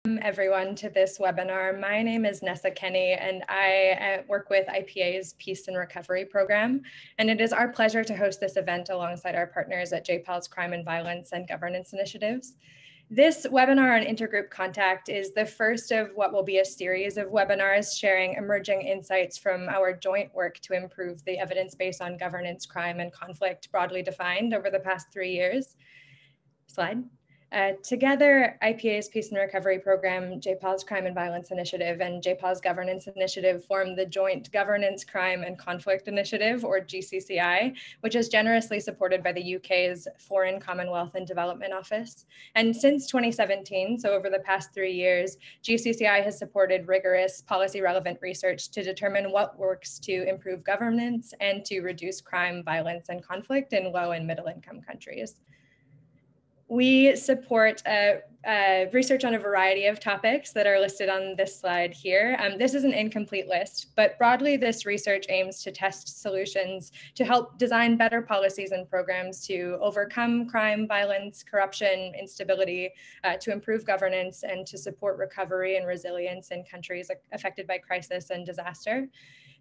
Everyone to this webinar. My name is Nessa Kenny and I work with IPA's Peace and Recovery program. And it is our pleasure to host this event alongside our partners at JPAL's Crime and Violence and Governance Initiatives. This webinar on intergroup contact is the first of what will be a series of webinars sharing emerging insights from our joint work to improve the evidence base on governance, crime, and conflict broadly defined over the past 3 years. Slide. Together, IPA's Peace and Recovery Program, JPAL's Crime and Violence Initiative, and JPAL's Governance Initiative form the Joint Governance, Crime and Conflict Initiative, or GCCI, which is generously supported by the UK's Foreign, Commonwealth and Development Office. And since 2017, so over the past 3 years, GCCI has supported rigorous policy-relevant research to determine what works to improve governance and to reduce crime, violence, and conflict in low and middle-income countries. We support research on a variety of topics that are listed on this slide here. This is an incomplete list, but broadly this research aims to test solutions to help design better policies and programs to overcome crime, violence, corruption, instability, to improve governance, and to support recovery and resilience in countries affected by crisis and disaster.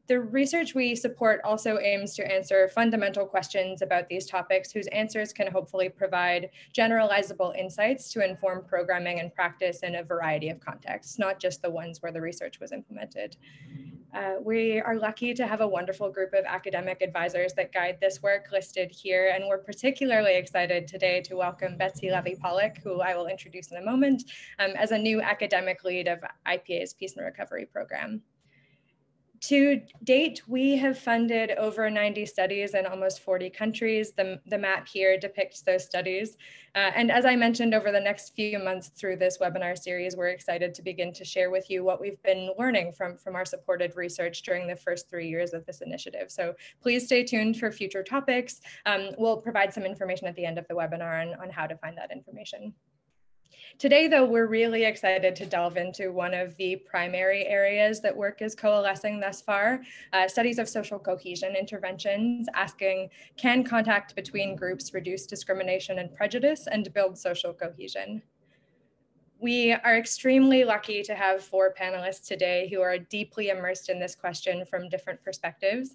The research we support also aims to answer fundamental questions about these topics whose answers can hopefully provide generalizable insights to inform programming and practice in a variety of contexts, not just the ones where the research was implemented. We are lucky to have a wonderful group of academic advisors that guide this work listed here, and we're particularly excited today to welcome Betsy Levy-Pollock, who I will introduce in a moment, as a new academic lead of IPA's Peace and Recovery Program. To date, we have funded over 90 studies in almost 40 countries. The map here depicts those studies. And as I mentioned, over the next few months through this webinar series, we're excited to begin to share with you what we've been learning from our supported research during the first 3 years of this initiative. So please stay tuned for future topics. We'll provide some information at the end of the webinar on how to find that information. Today, though, we're really excited to delve into one of the primary areas that work is coalescing thus far, studies of social cohesion interventions, asking, can contact between groups reduce discrimination and prejudice and build social cohesion? We are extremely lucky to have 4 panelists today who are deeply immersed in this question from different perspectives.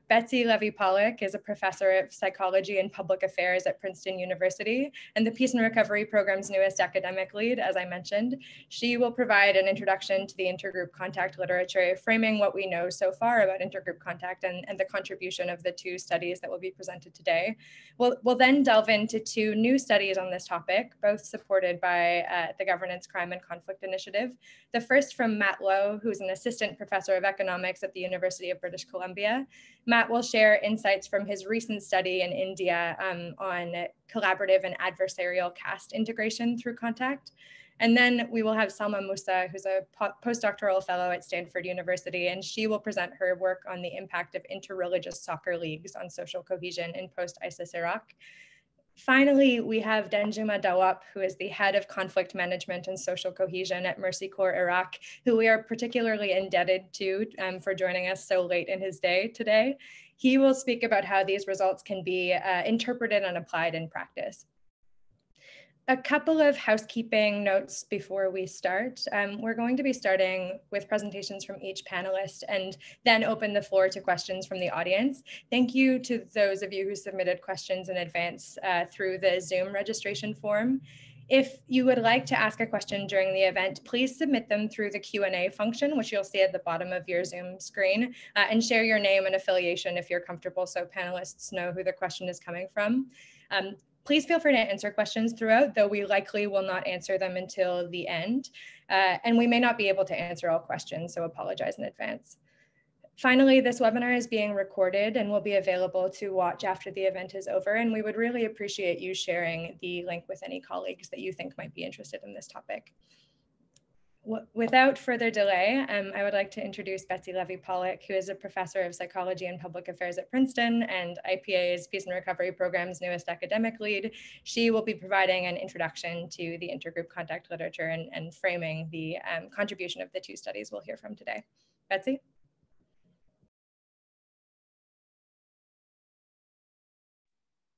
Betsy Levy-Pollock is a professor of psychology and public affairs at Princeton University and the Peace and Recovery Program's newest academic lead, as I mentioned. She will provide an introduction to the intergroup contact literature, framing what we know so far about intergroup contact and the contribution of the 2 studies that will be presented today. We'll then delve into 2 new studies on this topic, both supported by the Governance, Crime and Conflict Initiative. The first from Matt Lowe, who's an assistant professor of economics at the University of British Columbia. Matt will share insights from his recent study in India on collaborative and adversarial caste integration through contact. And then we will have Salma Musa, who's a postdoctoral fellow at Stanford University, and she will present her work on the impact of interreligious soccer leagues on social cohesion in post-ISIS Iraq. Finally, we have Danjuma Dawab, who is the head of conflict management and social cohesion at Mercy Corps Iraq, who we are particularly indebted to for joining us so late in his day today. He will speak about how these results can be interpreted and applied in practice. A couple of housekeeping notes before we start. We're going to be starting with presentations from each panelist and then open the floor to questions from the audience. Thank you to those of you who submitted questions in advance through the Zoom registration form. If you would like to ask a question during the event, please submit them through the Q&A function, which you'll see at the bottom of your Zoom screen, and share your name and affiliation if you're comfortable so panelists know who the question is coming from. Please feel free to answer questions throughout, though we likely will not answer them until the end. And we may not be able to answer all questions, so apologize in advance. Finally, this webinar is being recorded and will be available to watch after the event is over. And we would really appreciate you sharing the link with any colleagues that you think might be interested in this topic. Without further delay, I would like to introduce Betsy Levy-Pollock, who is a professor of psychology and public affairs at Princeton and IPA's Peace and Recovery Program's newest academic lead. She will be providing an introduction to the intergroup contact literature and framing the contribution of the 2 studies we'll hear from today. Betsy?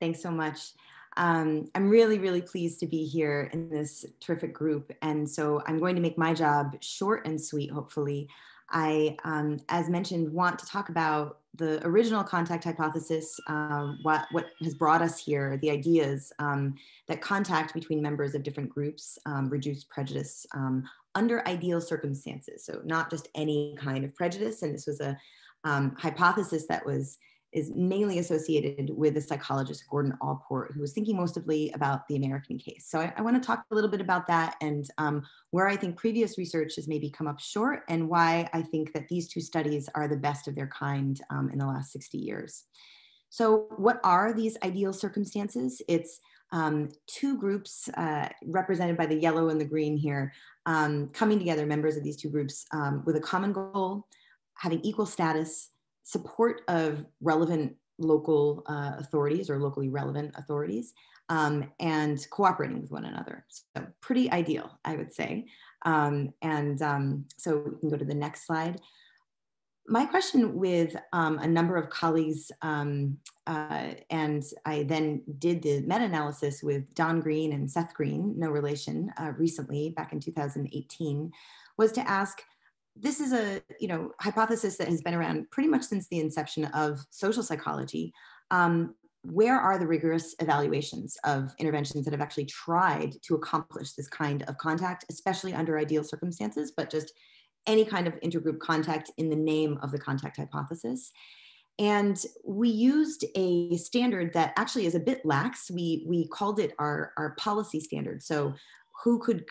Thanks so much. I'm really, really pleased to be here in this terrific group. And so I'm going to make my job short and sweet, hopefully. I, as mentioned, want to talk about the original contact hypothesis, what has brought us here, the ideas that contact between members of different groups reduce prejudice under ideal circumstances. So not just any kind of prejudice. And this was a hypothesis that is mainly associated with the psychologist Gordon Allport, who was thinking mostly about the American case. So I want to talk a little bit about that and where I think previous research has maybe come up short and why I think that these two studies are the best of their kind in the last 60 years. So what are these ideal circumstances? It's two groups represented by the yellow and the green here, coming together, members of these two groups with a common goal, having equal status, support of relevant local authorities or locally relevant authorities, and cooperating with one another. So pretty ideal, I would say. So we can go to the next slide. My question with a number of colleagues, and I then did the meta-analysis with Don Green and Seth Green, no relation, recently, back in 2018, was to ask, this is a hypothesis that has been around pretty much since the inception of social psychology. Where are the rigorous evaluations of interventions that have actually tried to accomplish this kind of contact, especially under ideal circumstances, but just any kind of intergroup contact in the name of the contact hypothesis? And we used a standard that actually is a bit lax. We called it our policy standard. So who could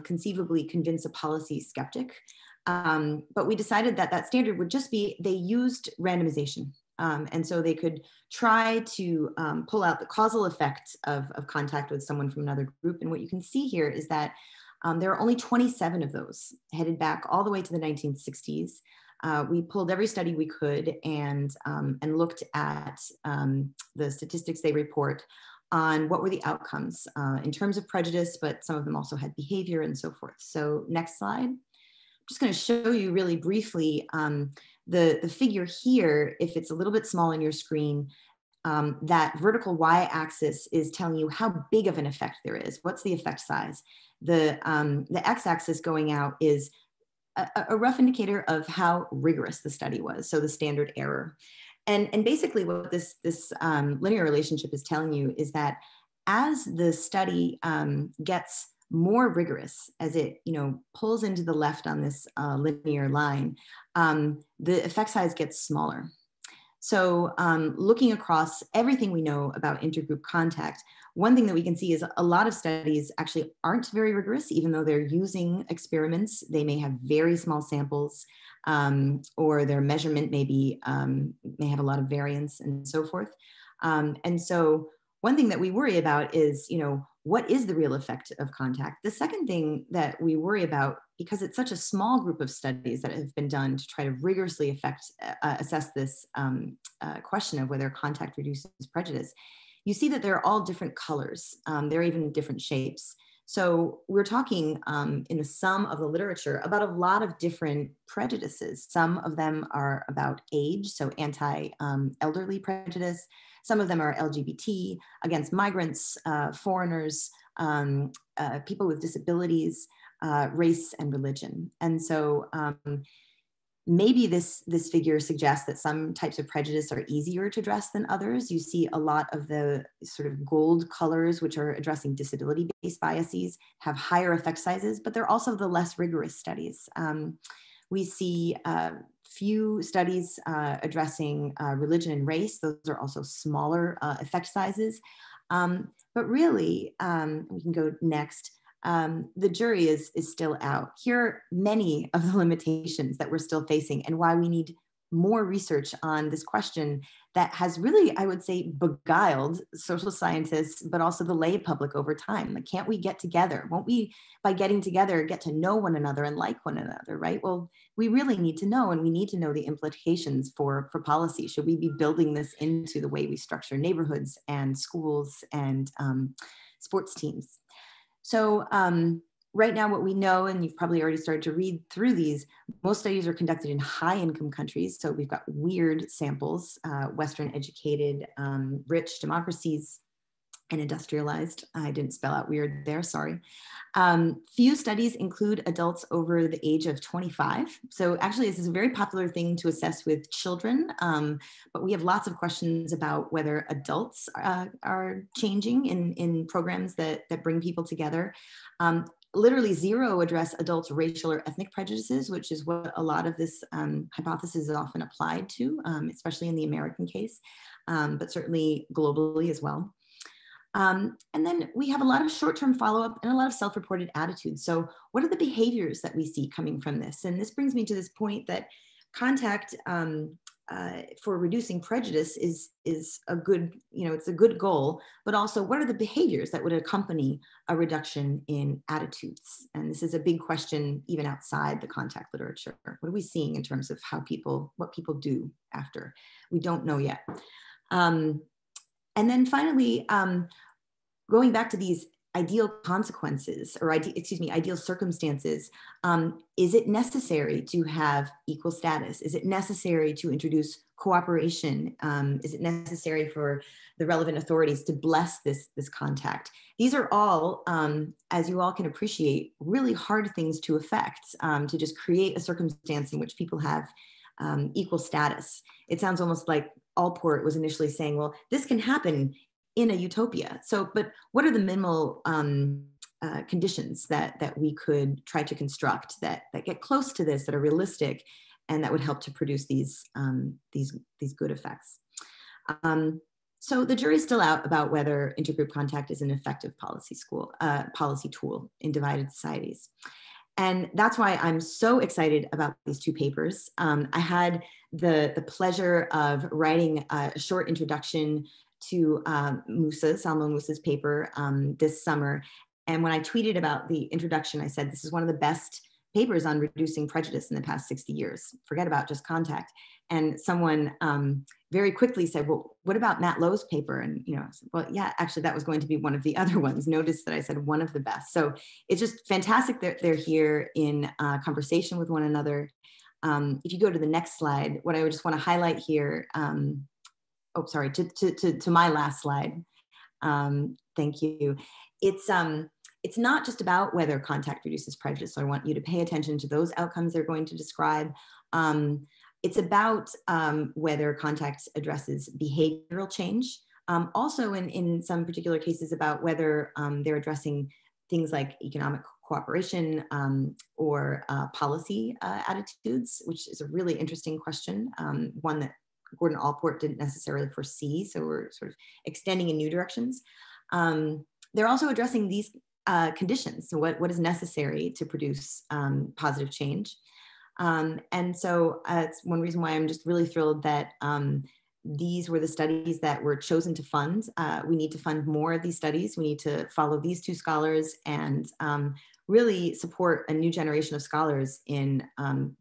conceivably convince a policy skeptic? But we decided that that standard would just be, they used randomization. And so they could try to pull out the causal effect of contact with someone from another group. And what you can see here is that there are only 27 of those, headed back all the way to the 1960s. We pulled every study we could and looked at the statistics they report on what were the outcomes in terms of prejudice, but some of them also had behavior and so forth. So next slide. I'm just going to show you really briefly the figure here. If it's a little bit small on your screen, that vertical y-axis is telling you how big of an effect there is. What's the effect size? The x-axis going out is a rough indicator of how rigorous the study was, so the standard error. And basically what this linear relationship is telling you is that as the study gets more rigorous, as it pulls into the left on this linear line, the effect size gets smaller. So looking across everything we know about intergroup contact, one thing that we can see is a lot of studies actually aren't very rigorous, even though they're using experiments. They may have very small samples, or their measurement may have a lot of variance and so forth. And so one thing that we worry about is, what is the real effect of contact? The second thing that we worry about, because it's such a small group of studies that have been done to try to rigorously assess this question of whether contact reduces prejudice, you see that they're all different colors. They're even different shapes. So we're talking in the sum of the literature about a lot of different prejudices. Some of them are about age, so anti-elderly prejudice. Some of them are LGBT, against migrants, foreigners, people with disabilities, race and religion. And so maybe this figure suggests that some types of prejudice are easier to address than others. You see a lot of the sort of gold colors, which are addressing disability-based biases, have higher effect sizes, but they're also the less rigorous studies. We see few studies addressing religion and race. Those are also smaller effect sizes. But really, we can go next. The jury is still out. Here are many of the limitations that we're still facing and why we need more research on this question that has really, I would say, beguiled social scientists, but also the lay public over time. Like, can't we get together? Won't we, by getting together, get to know one another and like one another, right? Well, we really need to know, and we need to know the implications for policy. Should we be building this into the way we structure neighborhoods and schools and sports teams? So right now, what we know, and you've probably already started to read through these, most studies are conducted in high-income countries. So we've got weird samples, Western educated, rich democracies, and industrialized. I didn't spell out weird there, sorry. Few studies include adults over the age of 25. So actually this is a very popular thing to assess with children, but we have lots of questions about whether adults are changing in programs that bring people together. Literally zero address adults' racial or ethnic prejudices, which is what a lot of this hypothesis is often applied to, especially in the American case, but certainly globally as well. And then we have a lot of short-term follow-up and a lot of self-reported attitudes. So what are the behaviors that we see coming from this? And this brings me to this point that contact for reducing prejudice is a good, it's a good goal, but also what are the behaviors that would accompany a reduction in attitudes? And this is a big question even outside the contact literature. What are we seeing in terms of what people do after? We don't know yet. And then finally, going back to these ideal consequences or ideal circumstances, is it necessary to have equal status? Is it necessary to introduce cooperation? Is it necessary for the relevant authorities to bless this contact? These are all, as you all can appreciate, really hard things to affect, to just create a circumstance in which people have equal status. It sounds almost like Allport was initially saying, well, this can happen in a utopia. So, but what are the minimal conditions that we could try to construct that get close to this, that are realistic, and that would help to produce these good effects? So the jury's still out about whether intergroup contact is an effective policy tool in divided societies. And that's why I'm so excited about these two papers. I had the pleasure of writing a short introduction to Salma Musa's paper this summer. And when I tweeted about the introduction, I said, this is one of the best papers on reducing prejudice in the past 60 years. Forget about just contact. And someone very quickly said, well, what about Matt Lowe's paper? And, well, yeah, actually that was going to be one of the other ones. Notice that I said one of the best. So it's just fantastic that they're here in conversation with one another. If you go to the next slide, what I would just want to highlight here, to my last slide. Thank you. It's not just about whether contact reduces prejudice. So I want you to pay attention to those outcomes they're going to describe. It's about whether contact addresses behavioral change. Also in some particular cases about whether they're addressing things like economic cooperation or policy attitudes, which is a really interesting question, one that Gordon Allport didn't necessarily foresee. So we're sort of extending in new directions. They're also addressing these conditions. So what is necessary to produce positive change? And so it's one reason why I'm just really thrilled that these were the studies that were chosen to fund. We need to fund more of these studies. We need to follow these two scholars and really support a new generation of scholars in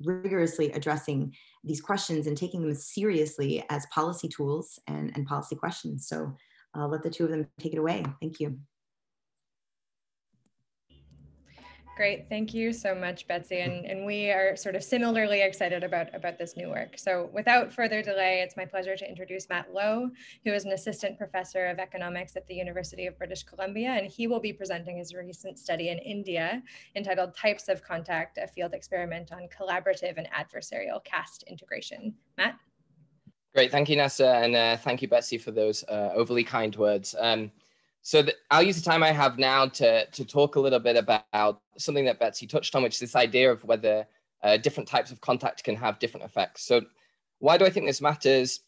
rigorously addressing these questions and taking them seriously as policy tools and policy questions. So I'll let the two of them take it away. Thank you. Great, thank you so much, Betsy. And we are sort of similarly excited about this new work. So without further delay, it's my pleasure to introduce Matt Lowe, who is an assistant professor of economics at the University of British Columbia, and he will be presenting his recent study in India entitled Types of Contact, a field experiment on collaborative and adversarial caste integration. Matt? Great, thank you, Nessa, and thank you, Betsy, for those overly kind words. I'll use the time I have now to talk a little bit about something that Betsy touched on, which is this idea of whether different types of contact can have different effects. So why do I think this matters?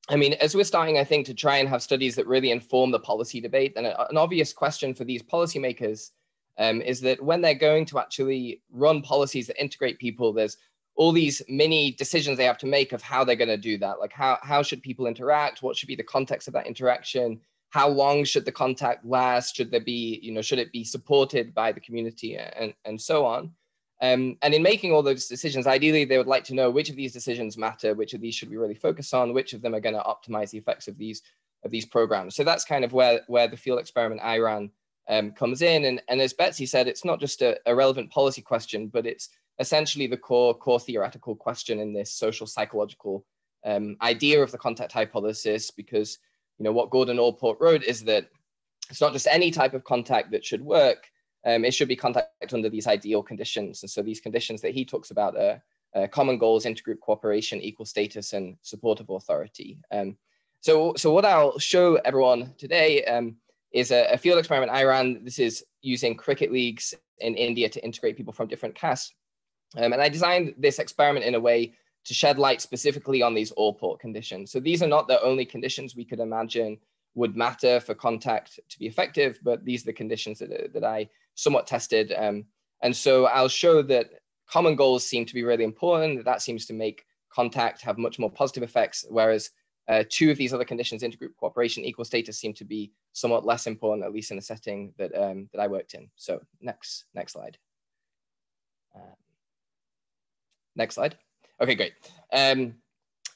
I mean, as we're starting, I think, to try and have studies that really inform the policy debate, and an obvious question for these policymakers is that when they're going to actually run policies that integrate people, there's all these mini decisions they have to make of how they're going to do that. Like how should people interact? What should be the context of that interaction? How long should the contact last? Should there be, should it be supported by the community and so on? And in making all those decisions, ideally, they would like to know which of these decisions matter, which of these should we really focus on, which of them are going to optimize the effects of these programs. So that's kind of where the field experiment I ran comes in. And as Betsy said, it's not just a relevant policy question, but it's essentially the core theoretical question in this social psychological idea of the contact hypothesis, because what Gordon Allport wrote is that it's not just any type of contact that should work. It should be contact under these ideal conditions. And so these conditions that he talks about are common goals, intergroup cooperation, equal status, and support of authority. So what I'll show everyone today is a field experiment I ran. This is using cricket leagues in India to integrate people from different castes. And I designed this experiment in a way to shed light specifically on these all-port conditions. So these are not the only conditions we could imagine would matter for contact to be effective, but these are the conditions that I somewhat tested. And so I'll show that common goals seem to be really important. That seems to make contact have much more positive effects, whereas two of these other conditions, intergroup cooperation, equal status, seem to be somewhat less important, at least in the setting that, that I worked in. So next slide. Next slide. Okay, great.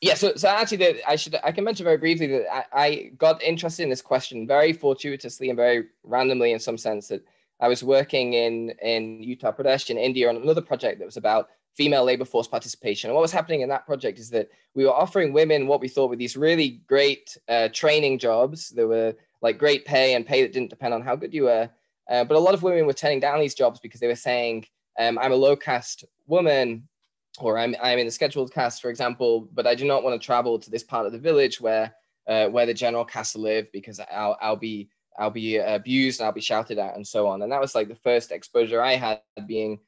Yeah, so actually, I can mention very briefly that I got interested in this question very fortuitously and very randomly, in some sense, that I was working in Uttar Pradesh in India on another project that was about female labor force participation. And what was happening in that project is that we were offering women what we thought were these really great training jobs. There were like great pay and pay that didn't depend on how good you were. But a lot of women were turning down these jobs because they were saying, I'm a low caste woman, or I'm in the scheduled caste, for example, but I do not want to travel to this part of the village where the general caste live, because I'll be abused and I'll be shouted at and so on. And that was like the first exposure I had, being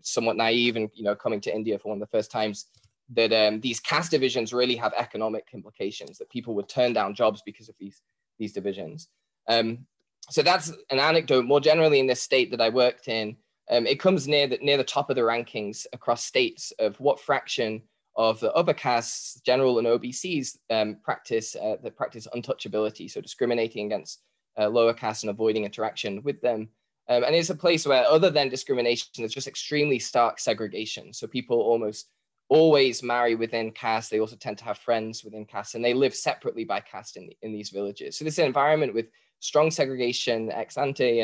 somewhat naive and coming to India for one of the first times, that these caste divisions really have economic implications, that people would turn down jobs because of these divisions. So that's an anecdote. More generally, in this state that I worked in, it comes near the top of the rankings across states of what fraction of the upper castes, general and OBCs, practice untouchability, so discriminating against lower castes and avoiding interaction with them. And it's a place where, other than discrimination, there's just extremely stark segregation. So people almost always marry within caste. They also tend to have friends within caste, and they live separately by caste in these villages. So this is an environment with strong segregation ex ante,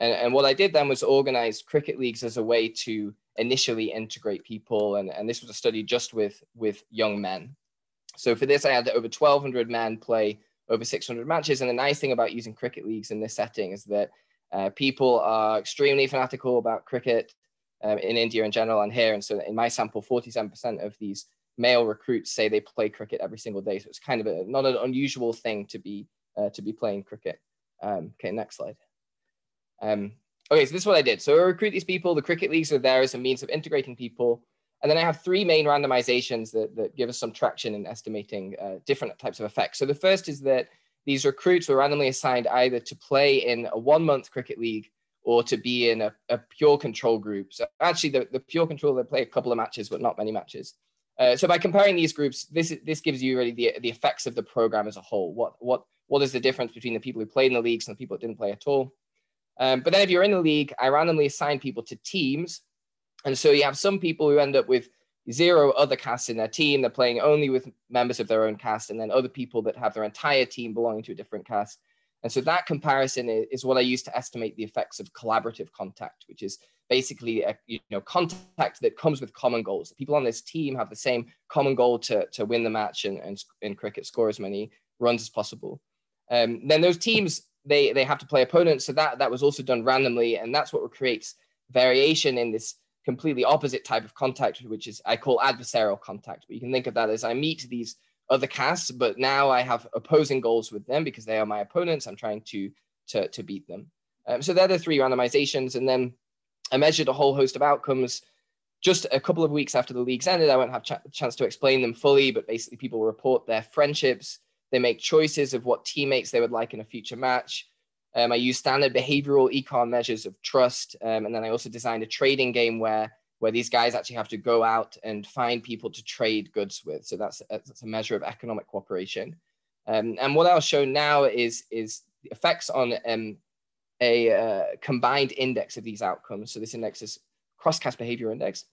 and what I did then was organize cricket leagues as a way to initially integrate people. And this was a study just with young men. So for this, I had over 1,200 men play over 600 matches. And the nice thing about using cricket leagues in this setting is that people are extremely fanatical about cricket in India in general and here. And so in my sample, 47% of these male recruits say they play cricket every single day. So it's kind of not an unusual thing to be playing cricket. Okay, next slide. Okay, so this is what I did. So I recruit these people. The cricket leagues are there as a means of integrating people. And then I have three main randomizations that give us some traction in estimating different types of effects. So the first is that these recruits were randomly assigned either to play in a 1-month cricket league or to be in a pure control group. So actually the pure control, they play a couple of matches, but not many matches. So by comparing these groups, this gives you really the effects of the program as a whole. What is the difference between the people who played in the leagues and the people that didn't play at all? But then if you're in a league, I randomly assign people to teams. And so you have some people who end up with 0 other castes in their team. They're playing only with members of their own caste, and then other people that have their entire team belonging to a different caste. And so that comparison is what I use to estimate the effects of collaborative contact, which is basically contact that comes with common goals. The people on this team have the same common goal to win the match and in cricket score as many runs as possible. Then those teams, they have to play opponents. So that was also done randomly. And that's what creates variation in this completely opposite type of contact, which is I call adversarial contact. But you can think of that as I meet these other castes, but now I have opposing goals with them because they are my opponents. I'm trying to beat them. So they're the three randomizations. And then I measured a whole host of outcomes. Just a couple of weeks after the leagues ended, I won't have a chance to explain them fully, but basically people report their friendships. They make choices of what teammates they would like in a future match. I use standard behavioral econ measures of trust. And then I also designed a trading game where these guys actually have to go out and find people to trade goods with. So that's a measure of economic cooperation. And what I'll show now is the effects on a combined index of these outcomes. So this index is cross-caste behavior index.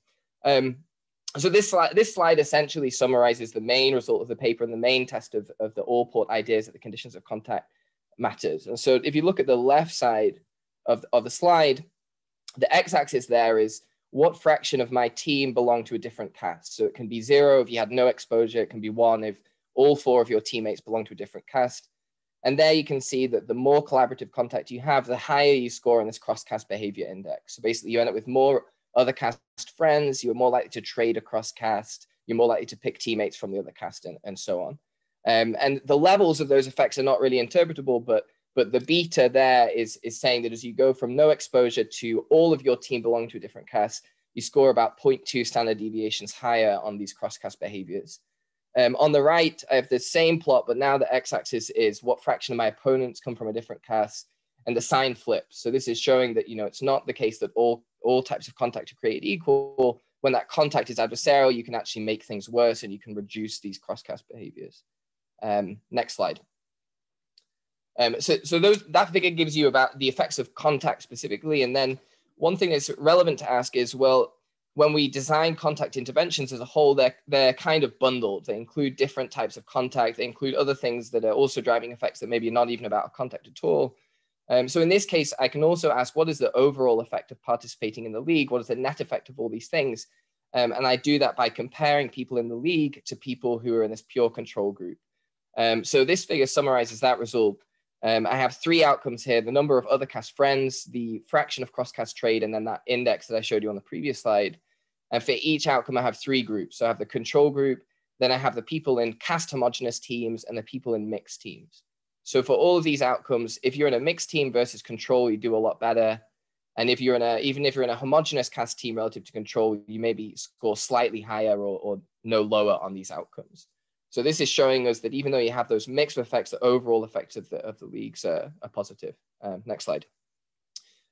So this slide essentially summarizes the main result of the paper and the main test of the all-port ideas that the conditions of contact matters. And so if you look at the left side of the slide, the x-axis there is what fraction of my team belong to a different caste. So it can be 0 if you had no exposure. It can be 1 if all 4 of your teammates belong to a different caste. And there you can see that the more collaborative contact you have, the higher you score on this cross-caste behavior index. So basically you end up with more other caste friends, you're more likely to trade across caste, you're more likely to pick teammates from the other caste, and so on. And the levels of those effects are not really interpretable, but the beta there is saying that as you go from no exposure to all of your team belonging to a different caste, you score about 0.2 standard deviations higher on these cross-caste behaviors. On the right, I have the same plot, but now the x-axis is what fraction of my opponents come from a different caste, and the sign flips. So this is showing that, it's not the case that all types of contact are created equal. When that contact is adversarial, you can actually make things worse and you can reduce these cross-caste behaviors. Next slide. So that figure gives you about the effects of contact specifically. And then one thing that's relevant to ask is, well, when we design contact interventions as a whole, they're kind of bundled. They include different types of contact. They include other things that are also driving effects that maybe are not even about contact at all. So in this case, I can also ask, what is the overall effect of participating in the league? What is the net effect of all these things? And I do that by comparing people in the league to people who are in this pure control group. So this figure summarizes that result. I have 3 outcomes here: the number of other caste friends, the fraction of cross-caste trade, and then that index that I showed you on the previous slide. And for each outcome, I have 3 groups. So I have the control group, then I have the people in caste homogeneous teams, and the people in mixed teams. So for all of these outcomes, if you're in a mixed team versus control, you do a lot better. And if you're even if you're in a homogeneous caste team relative to control, you maybe score slightly higher or no lower on these outcomes. So this is showing us that even though you have those mixed effects, the overall effects of the leagues are positive. Next slide.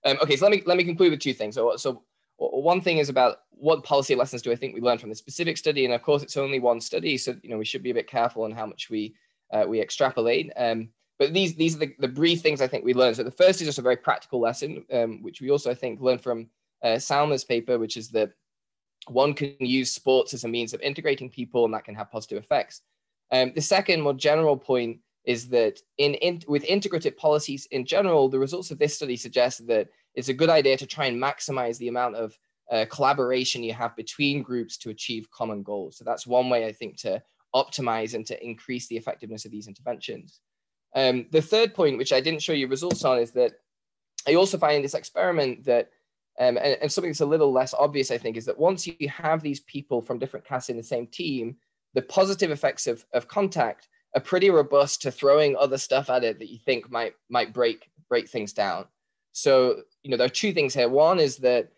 Okay, so let me conclude with 2 things. So one thing is about what policy lessons do I think we learned from this specific study, and of course it's only one study, so we should be a bit careful on how much we extrapolate. But these are the brief things I think we learned. So the first is just a very practical lesson, which we also I think learned from Salma's paper, which is that one can use sports as a means of integrating people, and that can have positive effects. The second more general point is that with integrative policies in general, the results of this study suggest that it's a good idea to try and maximize the amount of collaboration you have between groups to achieve common goals. So that's one way I think to optimize and to increase the effectiveness of these interventions. The third point, which I didn't show you results on, is that I also find in this experiment that and something that's a little less obvious, I think, is that once you have these people from different castes in the same team, the positive effects of contact are pretty robust to throwing other stuff at it that you think might break things down. So, there are 2 things here. One is that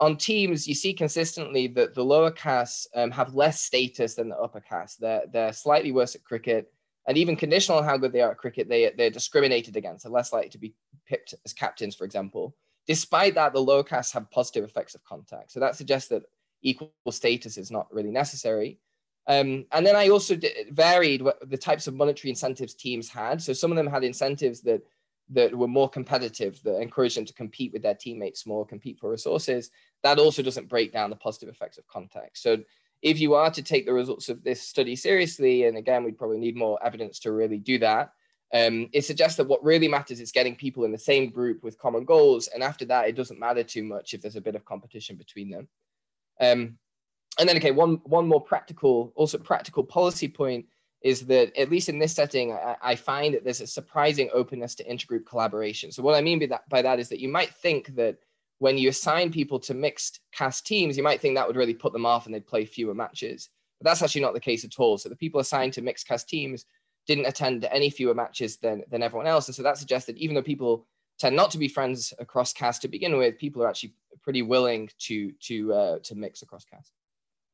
on teams, you see consistently that the lower castes have less status than the upper castes. They're slightly worse at cricket, and even conditional on how good they are at cricket, they're discriminated against. They're less likely to be picked as captains, for example. Despite that, the low castes have positive effects of contact. So that suggests that equal status is not really necessary. And then I also varied the types of monetary incentives teams had. So some of them had incentives that were more competitive, that encouraged them to compete with their teammates more, compete for resources. That also doesn't break down the positive effects of contact. So if you are to take the results of this study seriously, and again, we'd probably need more evidence to really do that, it suggests that what really matters is getting people in the same group with common goals. And after that, it doesn't matter too much if there's a bit of competition between them. And then, okay, one more practical policy point is that, at least in this setting, I find that there's a surprising openness to intergroup collaboration. So what I mean by that is that you might think that when you assign people to mixed caste teams, you might think that would really put them off and they'd play fewer matches. But that's actually not the case at all. So the people assigned to mixed caste teams didn't attend any fewer matches than everyone else. And so that suggests that even though people tend not to be friends across caste to begin with, people are actually pretty willing to mix across caste.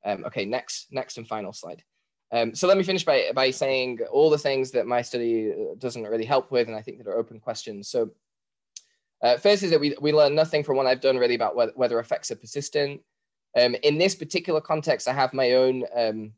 Okay, next and final slide. So let me finish by saying all the things that my study doesn't really help with, and I think that are open questions. So first is that we learn nothing from what I've done really about whether effects are persistent. In this particular context, I have my own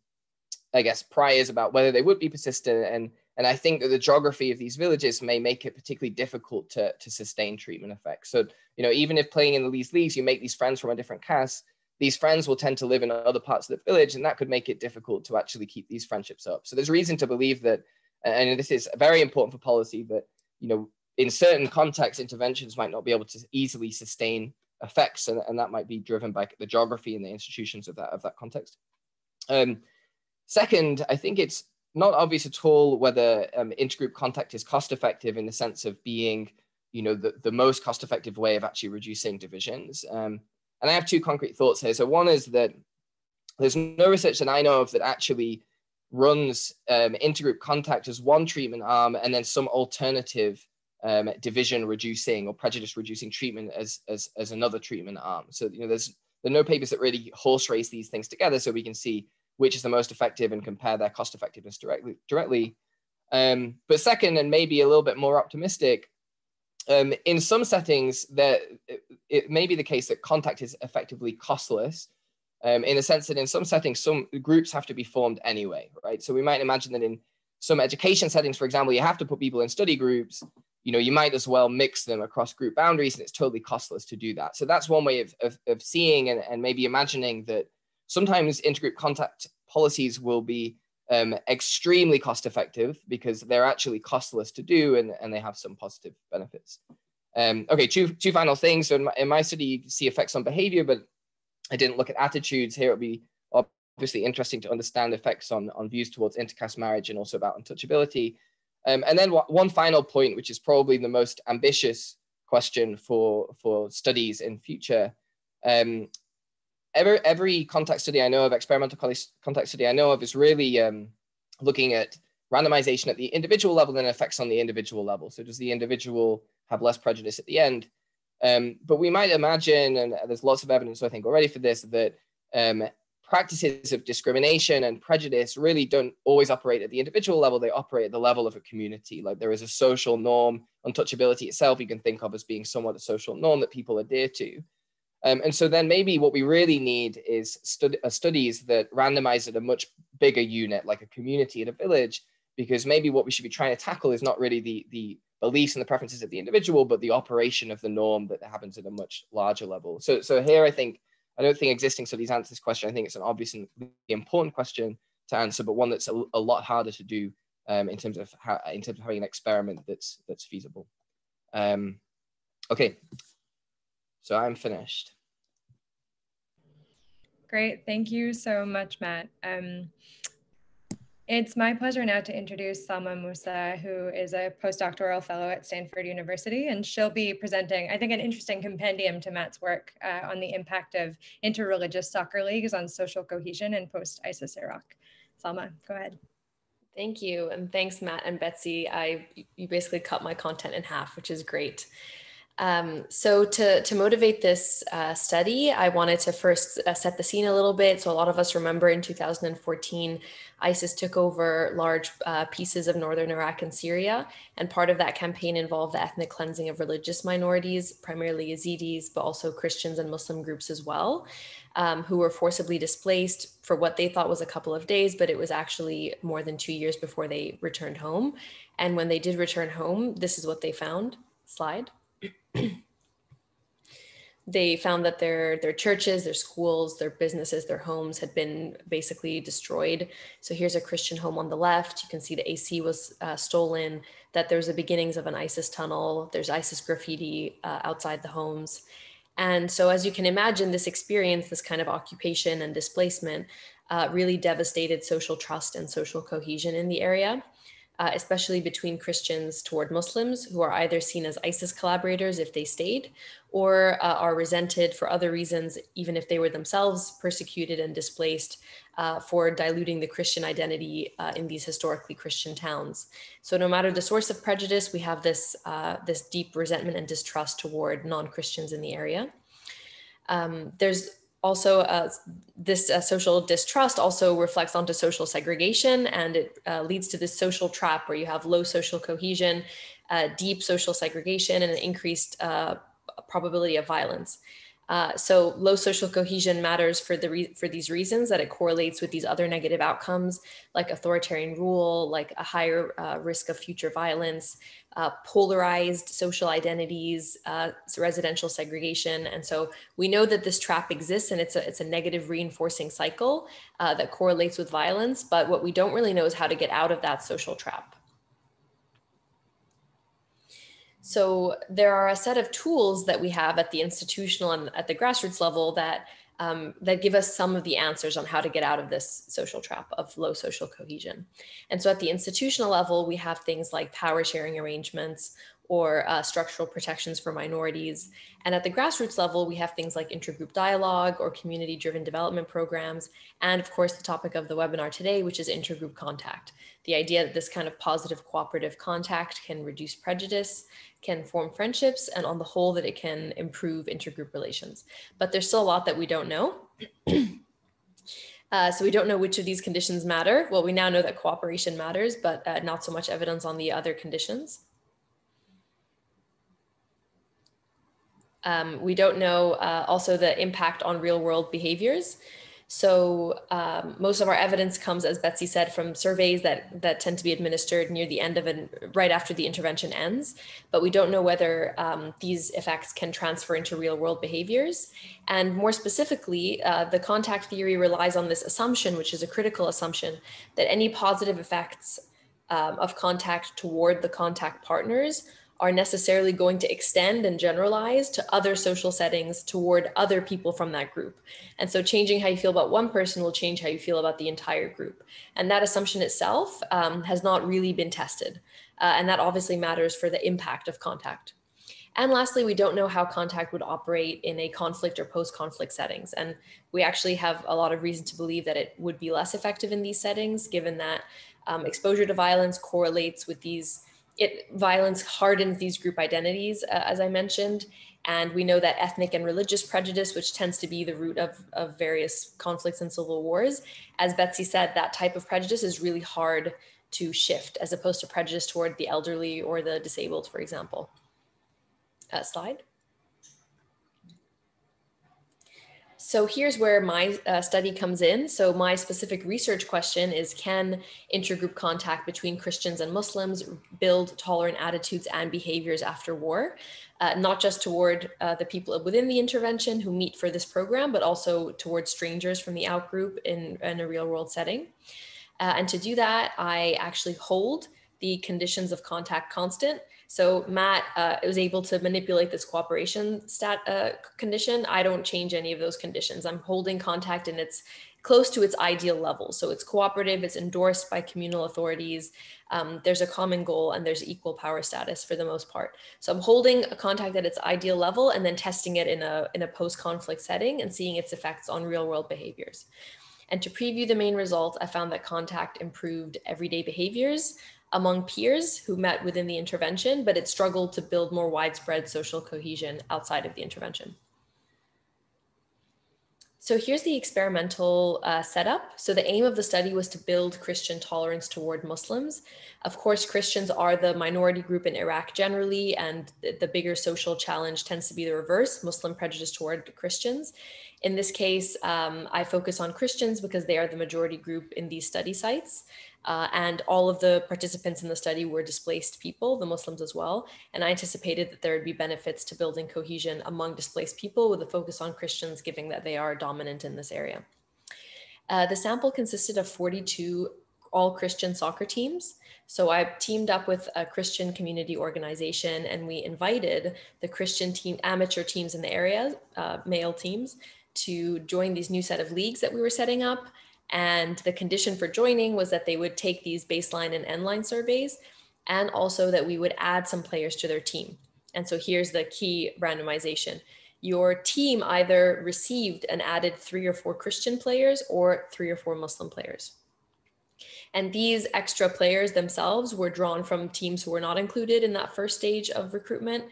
I guess, priors about whether they would be persistent. And I think that the geography of these villages may make it particularly difficult to sustain treatment effects. So, even if playing in these leagues, you make these friends from a different caste, these friends will tend to live in other parts of the village, and that could make it difficult to actually keep these friendships up. So there's reason to believe that, and this is very important for policy, that, in certain contexts, interventions might not be able to easily sustain effects, and that might be driven by the geography and the institutions of that context. Second, I think it's not obvious at all whether intergroup contact is cost effective in the sense of being, the most cost effective way of actually reducing divisions. And I have two concrete thoughts here. So one is that there's no research that I know of that actually runs intergroup contact as one treatment arm and then some alternative division reducing or prejudice reducing treatment as another treatment arm. So there are no papers that really horse race these things together so we can see which is the most effective and compare their cost effectiveness directly. But second, and maybe a little bit more optimistic, in some settings it may be the case that contact is effectively costless, in the sense that in some settings, some groups have to be formed anyway, right? So we might imagine that in some education settings, for example, you have to put people in study groups, you might as well mix them across group boundaries and it's totally costless to do that. So that's one way of seeing and maybe imagining that sometimes intergroup contact policies will be extremely cost effective because they're actually costless to do and they have some positive benefits. Okay, two final things. So in my study, you see effects on behavior, but I didn't look at attitudes. Here it would be obviously interesting to understand effects on views towards intercaste marriage and also about untouchability. And then one final point, which is probably the most ambitious question for studies in future. Every contact study I know of, experimental contact study I know of, is really looking at randomization at the individual level and effects on the individual level. So does the individual have less prejudice at the end? But we might imagine, and there's lots of evidence, I think, already for this, that practices of discrimination and prejudice really don't always operate at the individual level. They operate at the level of a community. Like there is a social norm. Untouchability itself you can think of as being somewhat a social norm that people adhere to. And so then maybe what we really need is studies that randomize at a much bigger unit, like a community at a village, because maybe what we should be trying to tackle is not really the beliefs and the preferences of the individual, but the operation of the norm that happens at a much larger level. So here I don't think existing studies answer this question. I think it's an obvious and important question to answer, but one that's a lot harder to do in terms of having an experiment that's feasible. Okay. So I'm finished. Great, thank you so much, Matt. It's my pleasure now to introduce Salma Musa, who is a postdoctoral fellow at Stanford University, and she'll be presenting, I think, an interesting compendium to Matt's work on the impact of interreligious soccer leagues on social cohesion in post-ISIS Iraq. Salma, go ahead. Thank you, and thanks, Matt and Betsy. You basically cut my content in half, which is great. So to motivate this study, I wanted to first set the scene a little bit. So a lot of us remember in 2014, ISIS took over large pieces of northern Iraq and Syria. And part of that campaign involved the ethnic cleansing of religious minorities, primarily Yazidis, but also Christians and Muslim groups as well, who were forcibly displaced for what they thought was a couple of days, but it was actually more than 2 years before they returned home. And when they did return home, this is what they found. Slide. They found that their churches, their schools, their businesses, their homes had been basically destroyed. So here's a Christian home on the left. You can see the AC was stolen, that there's the beginnings of an ISIS tunnel. There's ISIS graffiti outside the homes. And so as you can imagine, this experience, this kind of occupation and displacement really devastated social trust and social cohesion in the area. Especially between Christians toward Muslims, who are either seen as ISIS collaborators if they stayed, or are resented for other reasons, even if they were themselves persecuted and displaced for diluting the Christian identity in these historically Christian towns. So no matter the source of prejudice, we have this deep resentment and distrust toward non-Christians in the area. There's also, this social distrust also reflects onto social segregation, and it leads to this social trap where you have low social cohesion, deep social segregation, and an increased probability of violence. So low social cohesion matters for these reasons, that it correlates with these other negative outcomes like authoritarian rule, like a higher risk of future violence, polarized social identities, residential segregation. And so we know that this trap exists, and it's a negative reinforcing cycle that correlates with violence. But what we don't really know is how to get out of that social trap. So there are a set of tools that we have at the institutional and at the grassroots level that that give us some of the answers on how to get out of this social trap of low social cohesion. And so at the institutional level, we have things like power sharing arrangements or structural protections for minorities. And at the grassroots level, we have things like intergroup dialogue or community-driven development programs. And of course, the topic of the webinar today, which is intergroup contact. The idea that this kind of positive cooperative contact can reduce prejudice, can form friendships, and on the whole, that it can improve intergroup relations. But there's still a lot that we don't know. So we don't know which of these conditions matter. Well, we now know that cooperation matters, but not so much evidence on the other conditions. We don't know also the impact on real world behaviors. So most of our evidence comes, as Betsy said, from surveys that tend to be administered near the end of right after the intervention ends. But we don't know whether these effects can transfer into real world behaviors. And more specifically, the contact theory relies on this assumption, which is a critical assumption, that any positive effects of contact toward the contact partners are necessarily going to extend and generalize to other social settings toward other people from that group. And so changing how you feel about one person will change how you feel about the entire group. And that assumption itself has not really been tested. And that obviously matters for the impact of contact. And lastly, we don't know how contact would operate in a conflict or post-conflict settings. And we actually have a lot of reason to believe that it would be less effective in these settings, given that exposure to violence correlates with violence hardens these group identities, as I mentioned. And we know that ethnic and religious prejudice, which tends to be the root of various conflicts and civil wars, as Betsy said, that type of prejudice is really hard to shift as opposed to prejudice toward the elderly or the disabled, for example. Slide. So here's where my study comes in. So my specific research question is, can intergroup contact between Christians and Muslims build tolerant attitudes and behaviors after war? Not just toward the people within the intervention who meet for this program, but also towards strangers from the outgroup in a real world setting. And to do that, I actually hold the conditions of contact constant. So Matt was able to manipulate this cooperation condition. I don't change any of those conditions. I'm holding contact and it's close to its ideal level. So it's cooperative, it's endorsed by communal authorities. There's a common goal and there's equal power status for the most part. So I'm holding a contact at its ideal level and then testing it in a post-conflict setting and seeing its effects on real world behaviors. And to preview the main results, I found that contact improved everyday behaviors among peers who met within the intervention, but it struggled to build more widespread social cohesion outside of the intervention. So here's the experimental setup. So the aim of the study was to build Christian tolerance toward Muslims. Of course, Christians are the minority group in Iraq generally, and the bigger social challenge tends to be the reverse, Muslim prejudice toward Christians. In this case, I focus on Christians because they are the majority group in these study sites. And all of the participants in the study were displaced people, the Muslims as well. And I anticipated that there would be benefits to building cohesion among displaced people with a focus on Christians, given that they are dominant in this area. The sample consisted of 42 all Christian soccer teams. So I teamed up with a Christian community organization and we invited the Christian amateur teams in the area, male teams, to join these new set of leagues that we were setting up. And the condition for joining was that they would take these baseline and endline surveys, and also that we would add some players to their team. And so here's the key randomization. Your team either received and added 3 or 4 Christian players or 3 or 4 Muslim players. And these extra players themselves were drawn from teams who were not included in that first stage of recruitment,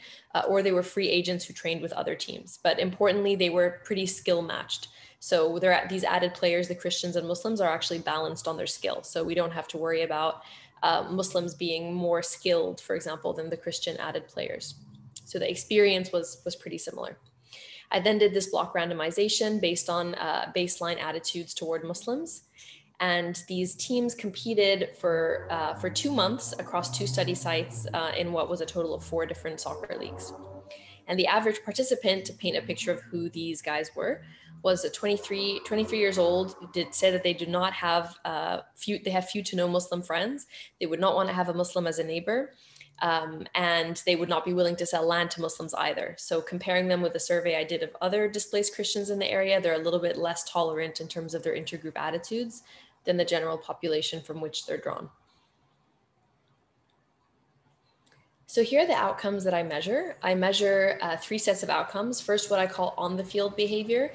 or they were free agents who trained with other teams. But importantly, they were pretty skill matched. So these added players, the Christians and Muslims, are actually balanced on their skill. So we don't have to worry about Muslims being more skilled, for example, than the Christian added players. So the experience was pretty similar. I then did this block randomization based on baseline attitudes toward Muslims. And these teams competed for 2 months across 2 study sites in what was a total of 4 different soccer leagues. And the average participant, to paint a picture of who these guys were, was 23 years old, did say that they do not have few to no Muslim friends. They would not want to have a Muslim as a neighbor. and they would not be willing to sell land to Muslims either. So comparing them with a survey I did of other displaced Christians in the area, they're a little bit less tolerant in terms of their intergroup attitudes than the general population from which they're drawn. So here are the outcomes that I measure. I measure 3 sets of outcomes. First, what I call on-the-field behavior,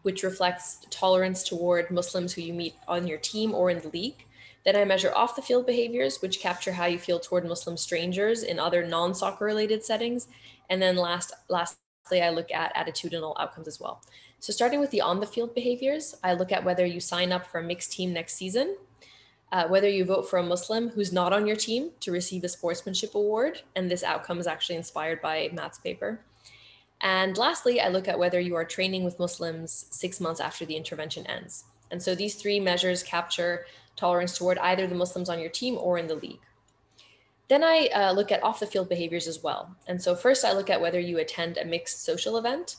which reflects tolerance toward Muslims who you meet on your team or in the league. Then I measure off-the-field behaviors, which capture how you feel toward Muslim strangers in other non-soccer related settings. And then lastly, I look at attitudinal outcomes as well. So starting with the on-the-field behaviors, I look at whether you sign up for a mixed team next season, whether you vote for a Muslim who's not on your team to receive a sportsmanship award. And this outcome is actually inspired by Matt's paper. And lastly, I look at whether you are training with Muslims 6 months after the intervention ends. And so these 3 measures capture tolerance toward either the Muslims on your team or in the league. Then I look at off-the-field behaviors as well. And so first I look at whether you attend a mixed social event.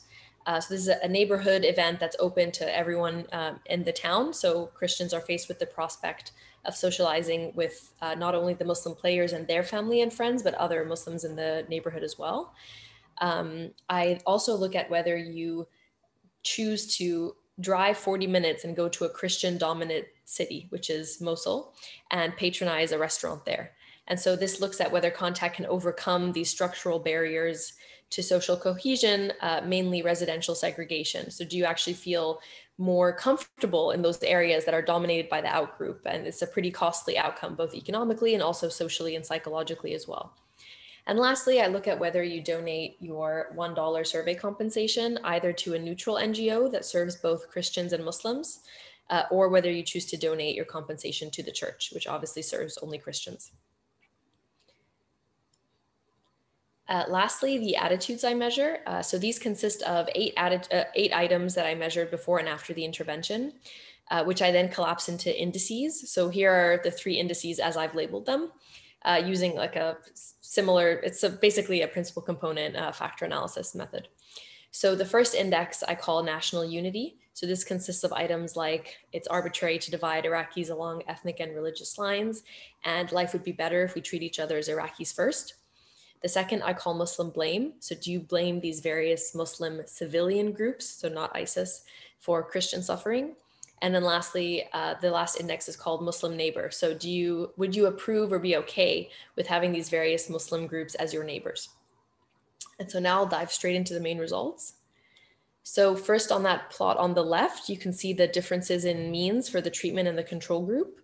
So this is a neighborhood event that's open to everyone in the town. So Christians are faced with the prospect of socializing with not only the Muslim players and their family and friends, but other Muslims in the neighborhood as well. I also look at whether you choose to drive 40 minutes and go to a Christian dominant city, which is Mosul, and patronize a restaurant there. And so this looks at whether contact can overcome these structural barriers to social cohesion, mainly residential segregation. So do you actually feel more comfortable in those areas that are dominated by the outgroup? And it's a pretty costly outcome, both economically and also socially and psychologically as well. And lastly, I look at whether you donate your $1 survey compensation either to a neutral NGO that serves both Christians and Muslims, or whether you choose to donate your compensation to the church, which obviously serves only Christians. Lastly, the attitudes I measure. So these consist of 8 items that I measured before and after the intervention, which I then collapse into indices. So here are the 3 indices as I've labeled them, using like a similar, it's basically a principal component factor analysis method. So the first index I call national unity. So this consists of items like it's arbitrary to divide Iraqis along ethnic and religious lines, and life would be better if we treat each other as Iraqis first. The second I call Muslim blame. So do you blame these various Muslim civilian groups, so not ISIS, for Christian suffering? And then lastly, the last index is called Muslim neighbor. So would you approve or be okay with having these various Muslim groups as your neighbors? And so now I'll dive straight into the main results. So first on that plot on the left, you can see the differences in means for the treatment and the control group.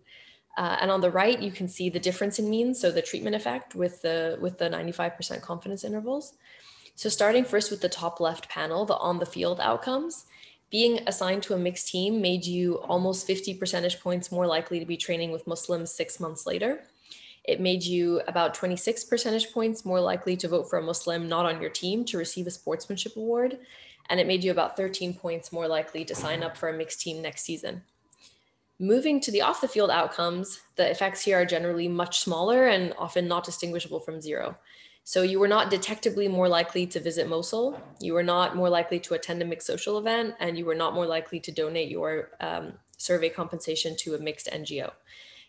And on the right, you can see the difference in means, so the treatment effect with the 95% confidence intervals. So starting first with the top left panel, the on the field outcomes, being assigned to a mixed team made you almost 50 percentage points more likely to be training with Muslims 6 months later. It made you about 26 percentage points more likely to vote for a Muslim not on your team to receive a sportsmanship award. And it made you about 13 points more likely to sign up for a mixed team next season. Moving to the off the field outcomes, the effects here are generally much smaller and often not distinguishable from 0. So you were not detectably more likely to visit Mosul, you were not more likely to attend a mixed social event, and you were not more likely to donate your survey compensation to a mixed NGO.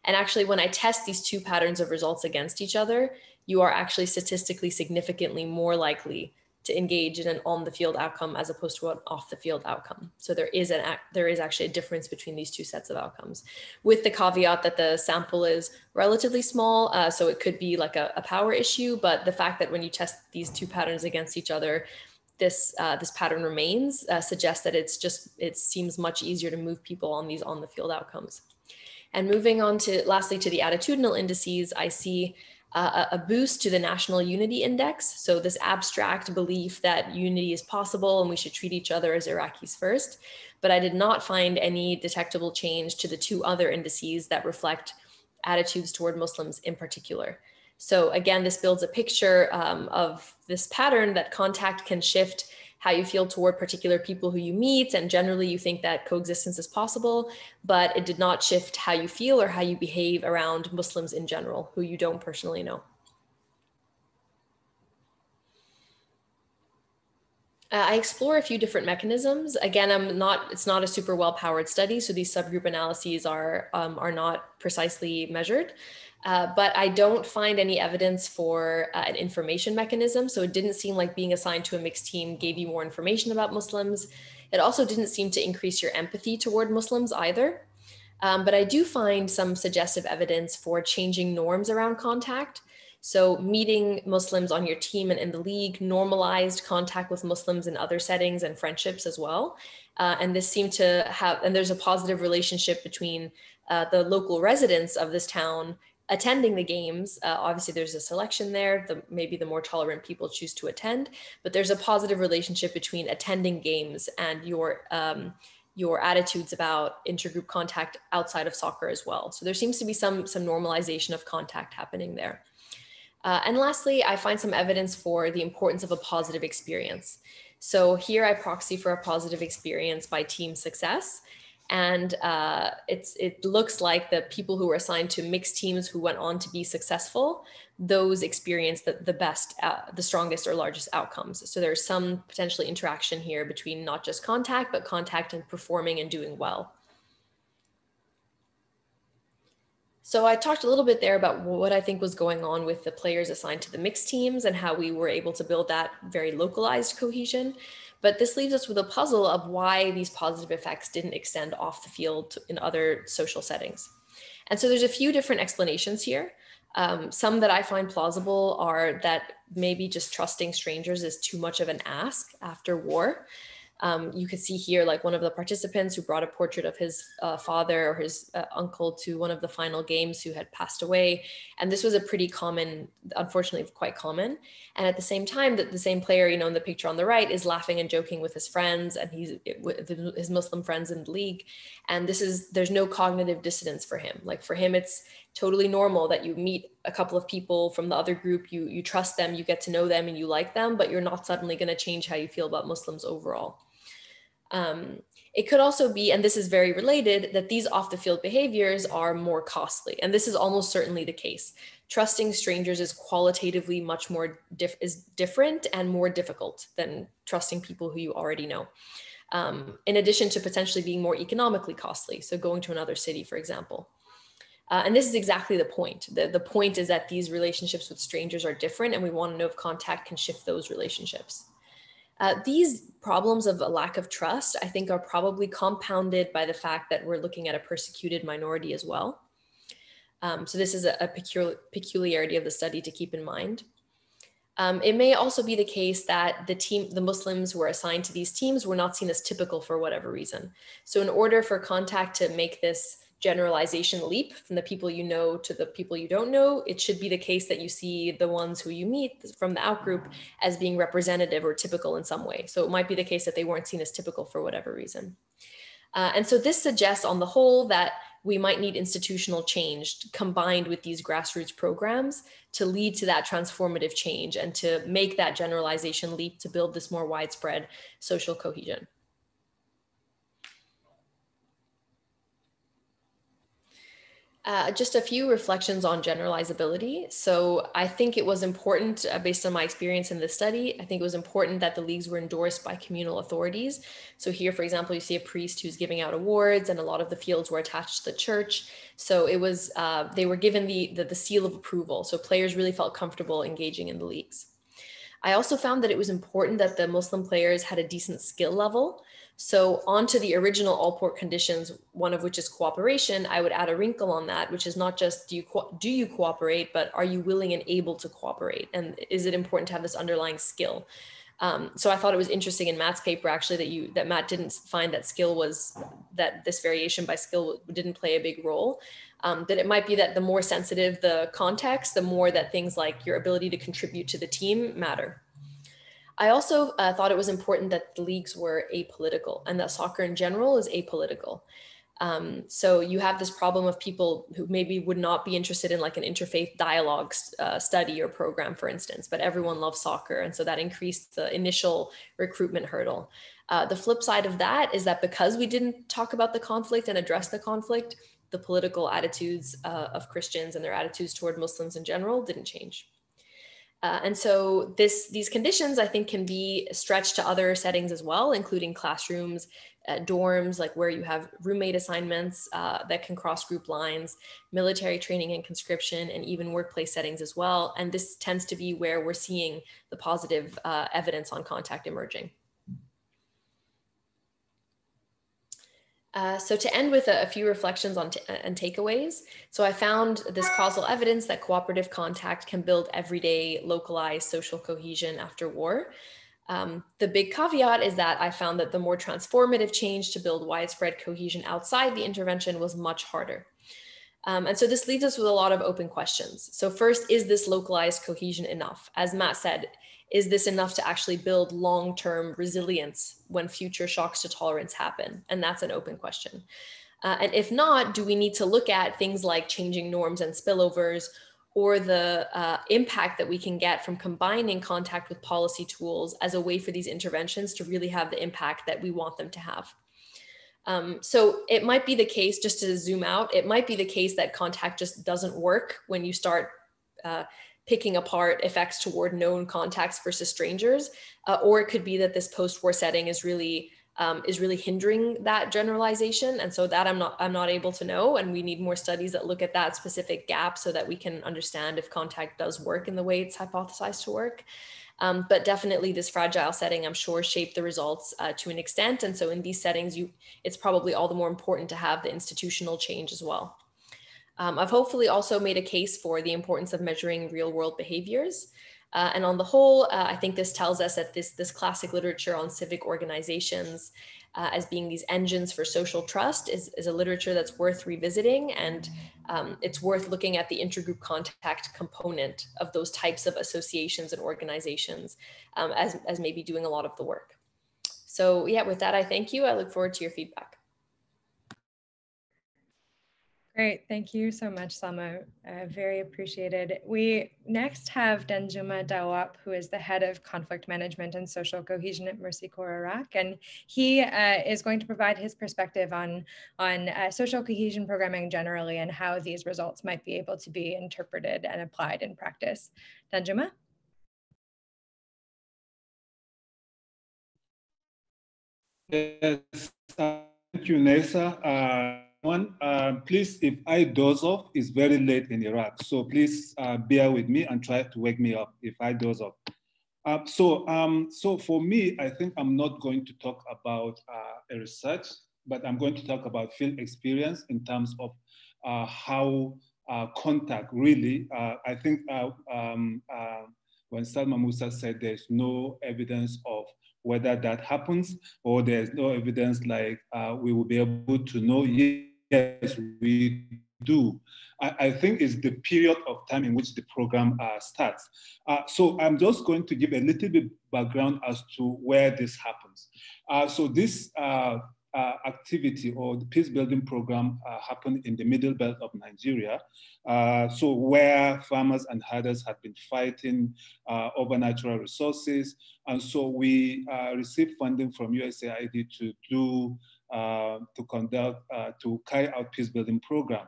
And actually, when I test these 2 patterns of results against each other, you are actually statistically significantly more likely to engage in an on-the-field outcome as opposed to an off-the-field outcome. So there is actually a difference between these 2 sets of outcomes, with the caveat that the sample is relatively small, so it could be like a power issue, but the fact that when you test these 2 patterns against each other, this pattern remains, suggests that it seems much easier to move people on these on-the-field outcomes. And moving on to, lastly, to the attitudinal indices, I see a boost to the National Unity Index. So this abstract belief that unity is possible and we should treat each other as Iraqis first. But I did not find any detectable change to the 2 other indices that reflect attitudes toward Muslims in particular. So again, this builds a picture of this pattern that contact can shift how you feel toward particular people who you meet, and generally you think that coexistence is possible, but it did not shift how you feel or how you behave around Muslims in general, who you don't personally know. I explore a few different mechanisms. Again, it's not a super well-powered study, so these subgroup analyses are not precisely measured. But I don't find any evidence for an information mechanism. So it didn't seem like being assigned to a mixed team gave you more information about Muslims. It also didn't seem to increase your empathy toward Muslims either. But I do find some suggestive evidence for changing norms around contact. So meeting Muslims on your team and in the league normalized contact with Muslims in other settings and friendships as well. And this seemed to have, and there's a positive relationship between the local residents of this town attending the games. Obviously there's a selection there, maybe the more tolerant people choose to attend, but there's a positive relationship between attending games and your attitudes about intergroup contact outside of soccer as well. So there seems to be some normalization of contact happening there. And lastly, I find some evidence for the importance of a positive experience. So here I proxy for a positive experience by team success. And it looks like the people who were assigned to mixed teams who went on to be successful, those experienced the best, the strongest or largest outcomes. So there's some potentially interaction here between not just contact, but contact and performing and doing well. So I talked a little bit there about what I think was going on with the players assigned to the mixed teams and how we were able to build that very localized cohesion. But this leaves us with a puzzle of why these positive effects didn't extend off the field in other social settings. And so there's a few different explanations here. Some that I find plausible are that maybe just trusting strangers is too much of an ask after war. You could see here, like one of the participants who brought a portrait of his father or his uncle to one of the final games who had passed away. And this was a pretty common, unfortunately quite common. And at the same time, that the same player, in the picture on the right is laughing and joking with his friends and his Muslim friends in the league. And there's no cognitive dissonance for him. Like for him, it's totally normal that you meet a couple of people from the other group, you trust them, you get to know them and you like them, but you're not suddenly going to change how you feel about Muslims overall. It could also be, and this is very related, that these off the field behaviors are more costly. And this is almost certainly the case. Trusting strangers is qualitatively much more different and more difficult than trusting people who you already know. In addition to potentially being more economically costly. So going to another city, for example. And this is exactly the point. The point is that these relationships with strangers are different and we want to know if contact can shift those relationships. These problems of a lack of trust, I think, are probably compounded by the fact that we're looking at a persecuted minority as well. So this is a peculiarity of the study to keep in mind. It may also be the case that the Muslims who were assigned to these teams were not seen as typical for whatever reason. So in order for contact to make this generalization leap from the people you know to the people you don't know, it should be the case that you see the ones who you meet from the outgroup as being representative or typical in some way. So it might be the case that they weren't seen as typical for whatever reason. And so this suggests on the whole that we might need institutional change combined with these grassroots programs to lead to that transformative change and to make that generalization leap to build this more widespread social cohesion. Just a few reflections on generalizability. So I think it was important, based on my experience in this study, I think it was important that the leagues were endorsed by communal authorities. So here, for example, you see a priest who's giving out awards and a lot of the fields were attached to the church. So it was, they were given the seal of approval. So players really felt comfortable engaging in the leagues. I also found that it was important that the Muslim players had a decent skill level. So onto the original all-port conditions, one of which is cooperation, I would add a wrinkle on that, which is not just do you cooperate, but are you willing and able to cooperate? And is it important to have this underlying skill? So I thought it was interesting in Matt's paper, actually, that Matt didn't find that this variation by skill didn't play a big role. That it might be that the more sensitive the context, the more that things like your ability to contribute to the team matter. I also thought it was important that the leagues were apolitical and that soccer in general is apolitical. So you have this problem of people who maybe would not be interested in like an interfaith dialogue study or program, for instance, but everyone loves soccer. And so that increased the initial recruitment hurdle. The flip side of that is that because we didn't talk about the conflict and address the conflict, the political attitudes of Christians and their attitudes toward Muslims in general didn't change. And so these conditions, I think, can be stretched to other settings as well, including classrooms, dorms, like where you have roommate assignments that can cross group lines, military training and conscription, and even workplace settings as well. And this tends to be where we're seeing the positive evidence on contact emerging. So to end with a few reflections on and takeaways. So I found this causal evidence that cooperative contact can build everyday localized social cohesion after war. The big caveat is that I found that the more transformative change to build widespread cohesion outside the intervention was much harder. And so this leaves us with a lot of open questions. So first, is this localized cohesion enough? As Matt said, is this enough to actually build long-term resilience when future shocks to tolerance happen? And that's an open question. And if not, do we need to look at things like changing norms and spillovers, or the impact that we can get from combining contact with policy tools as a way for these interventions to really have the impact that we want them to have? So it might be the case, just to zoom out, it might be the case that contact just doesn't work when you start picking apart effects toward known contacts versus strangers, or it could be that this post-war setting is really hindering that generalization, and so that I'm not able to know, and we need more studies that look at that specific gap so that we can understand if contact does work in the way it's hypothesized to work. But definitely this fragile setting, I'm sure, shaped the results to an extent, and so in these settings, it's probably all the more important to have the institutional change as well. I've hopefully also made a case for the importance of measuring real world behaviors. And on the whole, I think this tells us that this classic literature on civic organizations as being these engines for social trust is a literature that's worth revisiting, and it's worth looking at the intergroup contact component of those types of associations and organizations as maybe doing a lot of the work. So yeah, with that, I thank you. I look forward to your feedback. Great, thank you so much, Salma. Very appreciated. We next have Danjuma Dawab, who is the head of conflict management and social cohesion at Mercy Corps Iraq, and he is going to provide his perspective on social cohesion programming generally and how these results might be able to be interpreted and applied in practice. Danjuma? Yes, thank you, Nessa. Please, if I doze off, it's very late in Iraq. So please bear with me and try to wake me up if I doze off. So for me, I think I'm not going to talk about a research, but I'm going to talk about field experience in terms of how contact really, I think when Salma Musa said there's no evidence of whether that happens, or there's no evidence like we will be able to know. Yes, we do. I think it's the period of time in which the program starts. So I'm just going to give a little bit background as to where this happens. So this activity or the peace building program happened in the middle belt of Nigeria. So where farmers and herders had been fighting over natural resources. And so we received funding from USAID to carry out peace building program.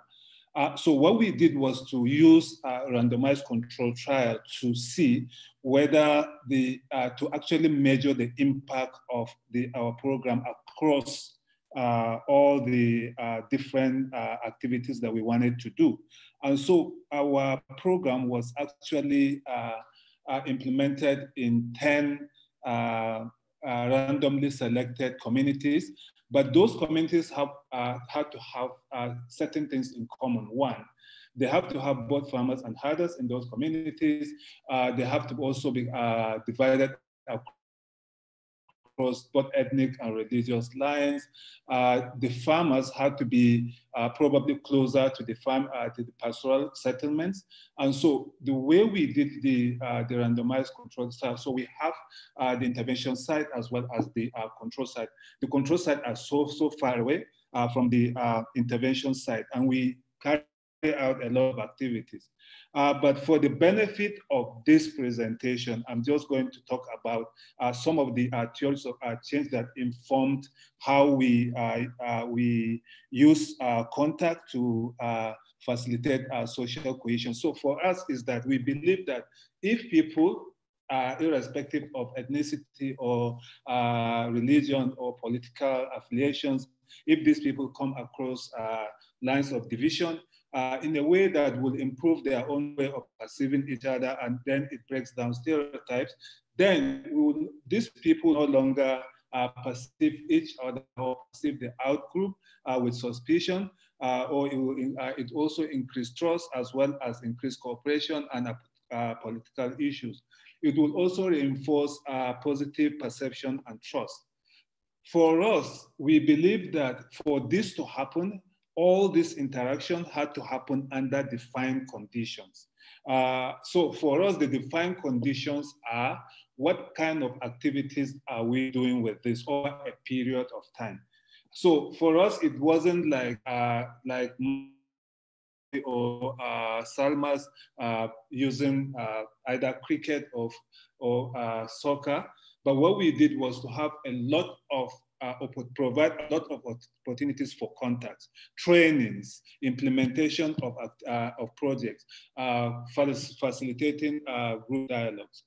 So what we did was to use a randomized control trial to see whether to actually measure the impact of our program across all the different activities that we wanted to do. And so our program was actually implemented in 10 randomly selected communities. But those communities have had to have certain things in common. One, they have to have both farmers and herders in those communities. They have to also be divided across both ethnic and religious lines. The farmers had to be probably closer to the pastoral settlements. And so the way we did the randomized control trial, so we have the intervention site as well as the control site. The control site are so far away from the intervention site, and we carry out a lot of activities. But for the benefit of this presentation, I'm just going to talk about some of the theories of change that informed how we use contact to facilitate social cohesion. So for us is that we believe that if people irrespective of ethnicity or religion or political affiliations, if these people come across lines of division in a way that will improve their own way of perceiving each other, and then it breaks down stereotypes, then these people no longer perceive each other or perceive the out-group with suspicion, or it also increase trust as well as increase cooperation and political issues. It will also reinforce positive perception and trust. For us, we believe that for this to happen, all this interaction had to happen under defined conditions. So for us, the defined conditions are what kind of activities are we doing with this over a period of time. So for us, it wasn't like or Salma's using either cricket or soccer. But what we did was to have a lot of provide a lot of opportunities for contacts, trainings, implementation of projects, facilitating group dialogues.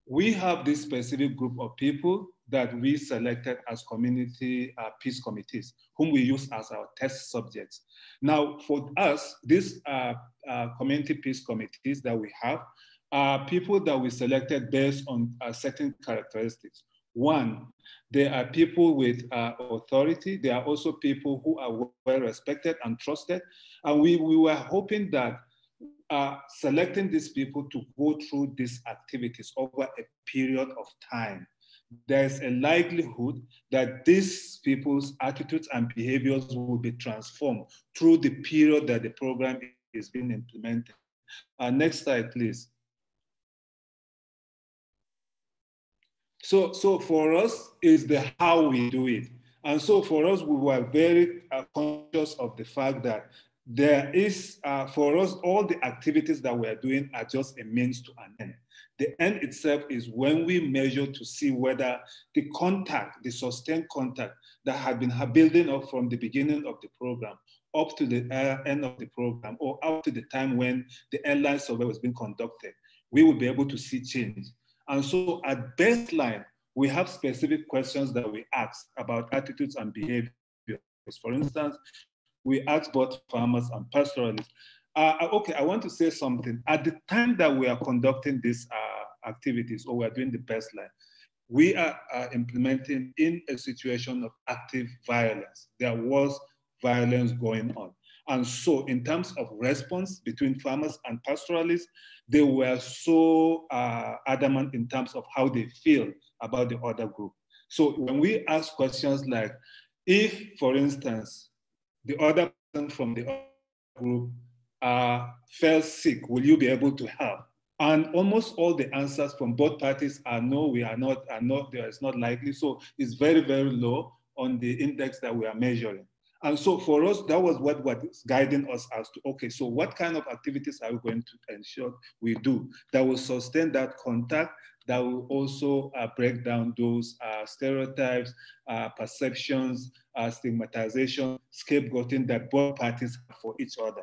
We have this specific group of people that we selected as community peace committees, whom we use as our test subjects. Now, for us, these community peace committees that we have are people that we selected based on certain characteristics. One, they are people with authority. They are also people who are well respected and trusted. And we were hoping that selecting these people to go through these activities over a period of time, there's a likelihood that these people's attitudes and behaviors will be transformed through the period that the program is being implemented. Next slide, please. So for us, is the how we do it. And so for us, we were very conscious of the fact that there is, for us, all the activities that we are doing are just a means to an end. The end itself is when we measure to see whether the contact, the sustained contact that had been building up from the beginning of the program up to the end of the program, or up to the time when the airline survey was being conducted, we will be able to see change. And so at baseline, we have specific questions that we ask about attitudes and behaviors. For instance, we ask both farmers and pastoralists. Okay, I want to say something. At the time that we are conducting these activities, or we are doing the baseline, we are implementing in a situation of active violence. There was violence going on. And so in terms of response between farmers and pastoralists, they were so adamant in terms of how they feel about the other group. So when we ask questions like, if, for instance, the other person from the other group fell sick, will you be able to help? And almost all the answers from both parties are no, we are not, there is not likely. So it's very, very low on the index that we are measuring. And so for us, that was what was guiding us as to, okay, so what kind of activities are we going to ensure we do that will sustain that contact, that will also break down those stereotypes, perceptions, stigmatization, scapegoating that both parties have for each other.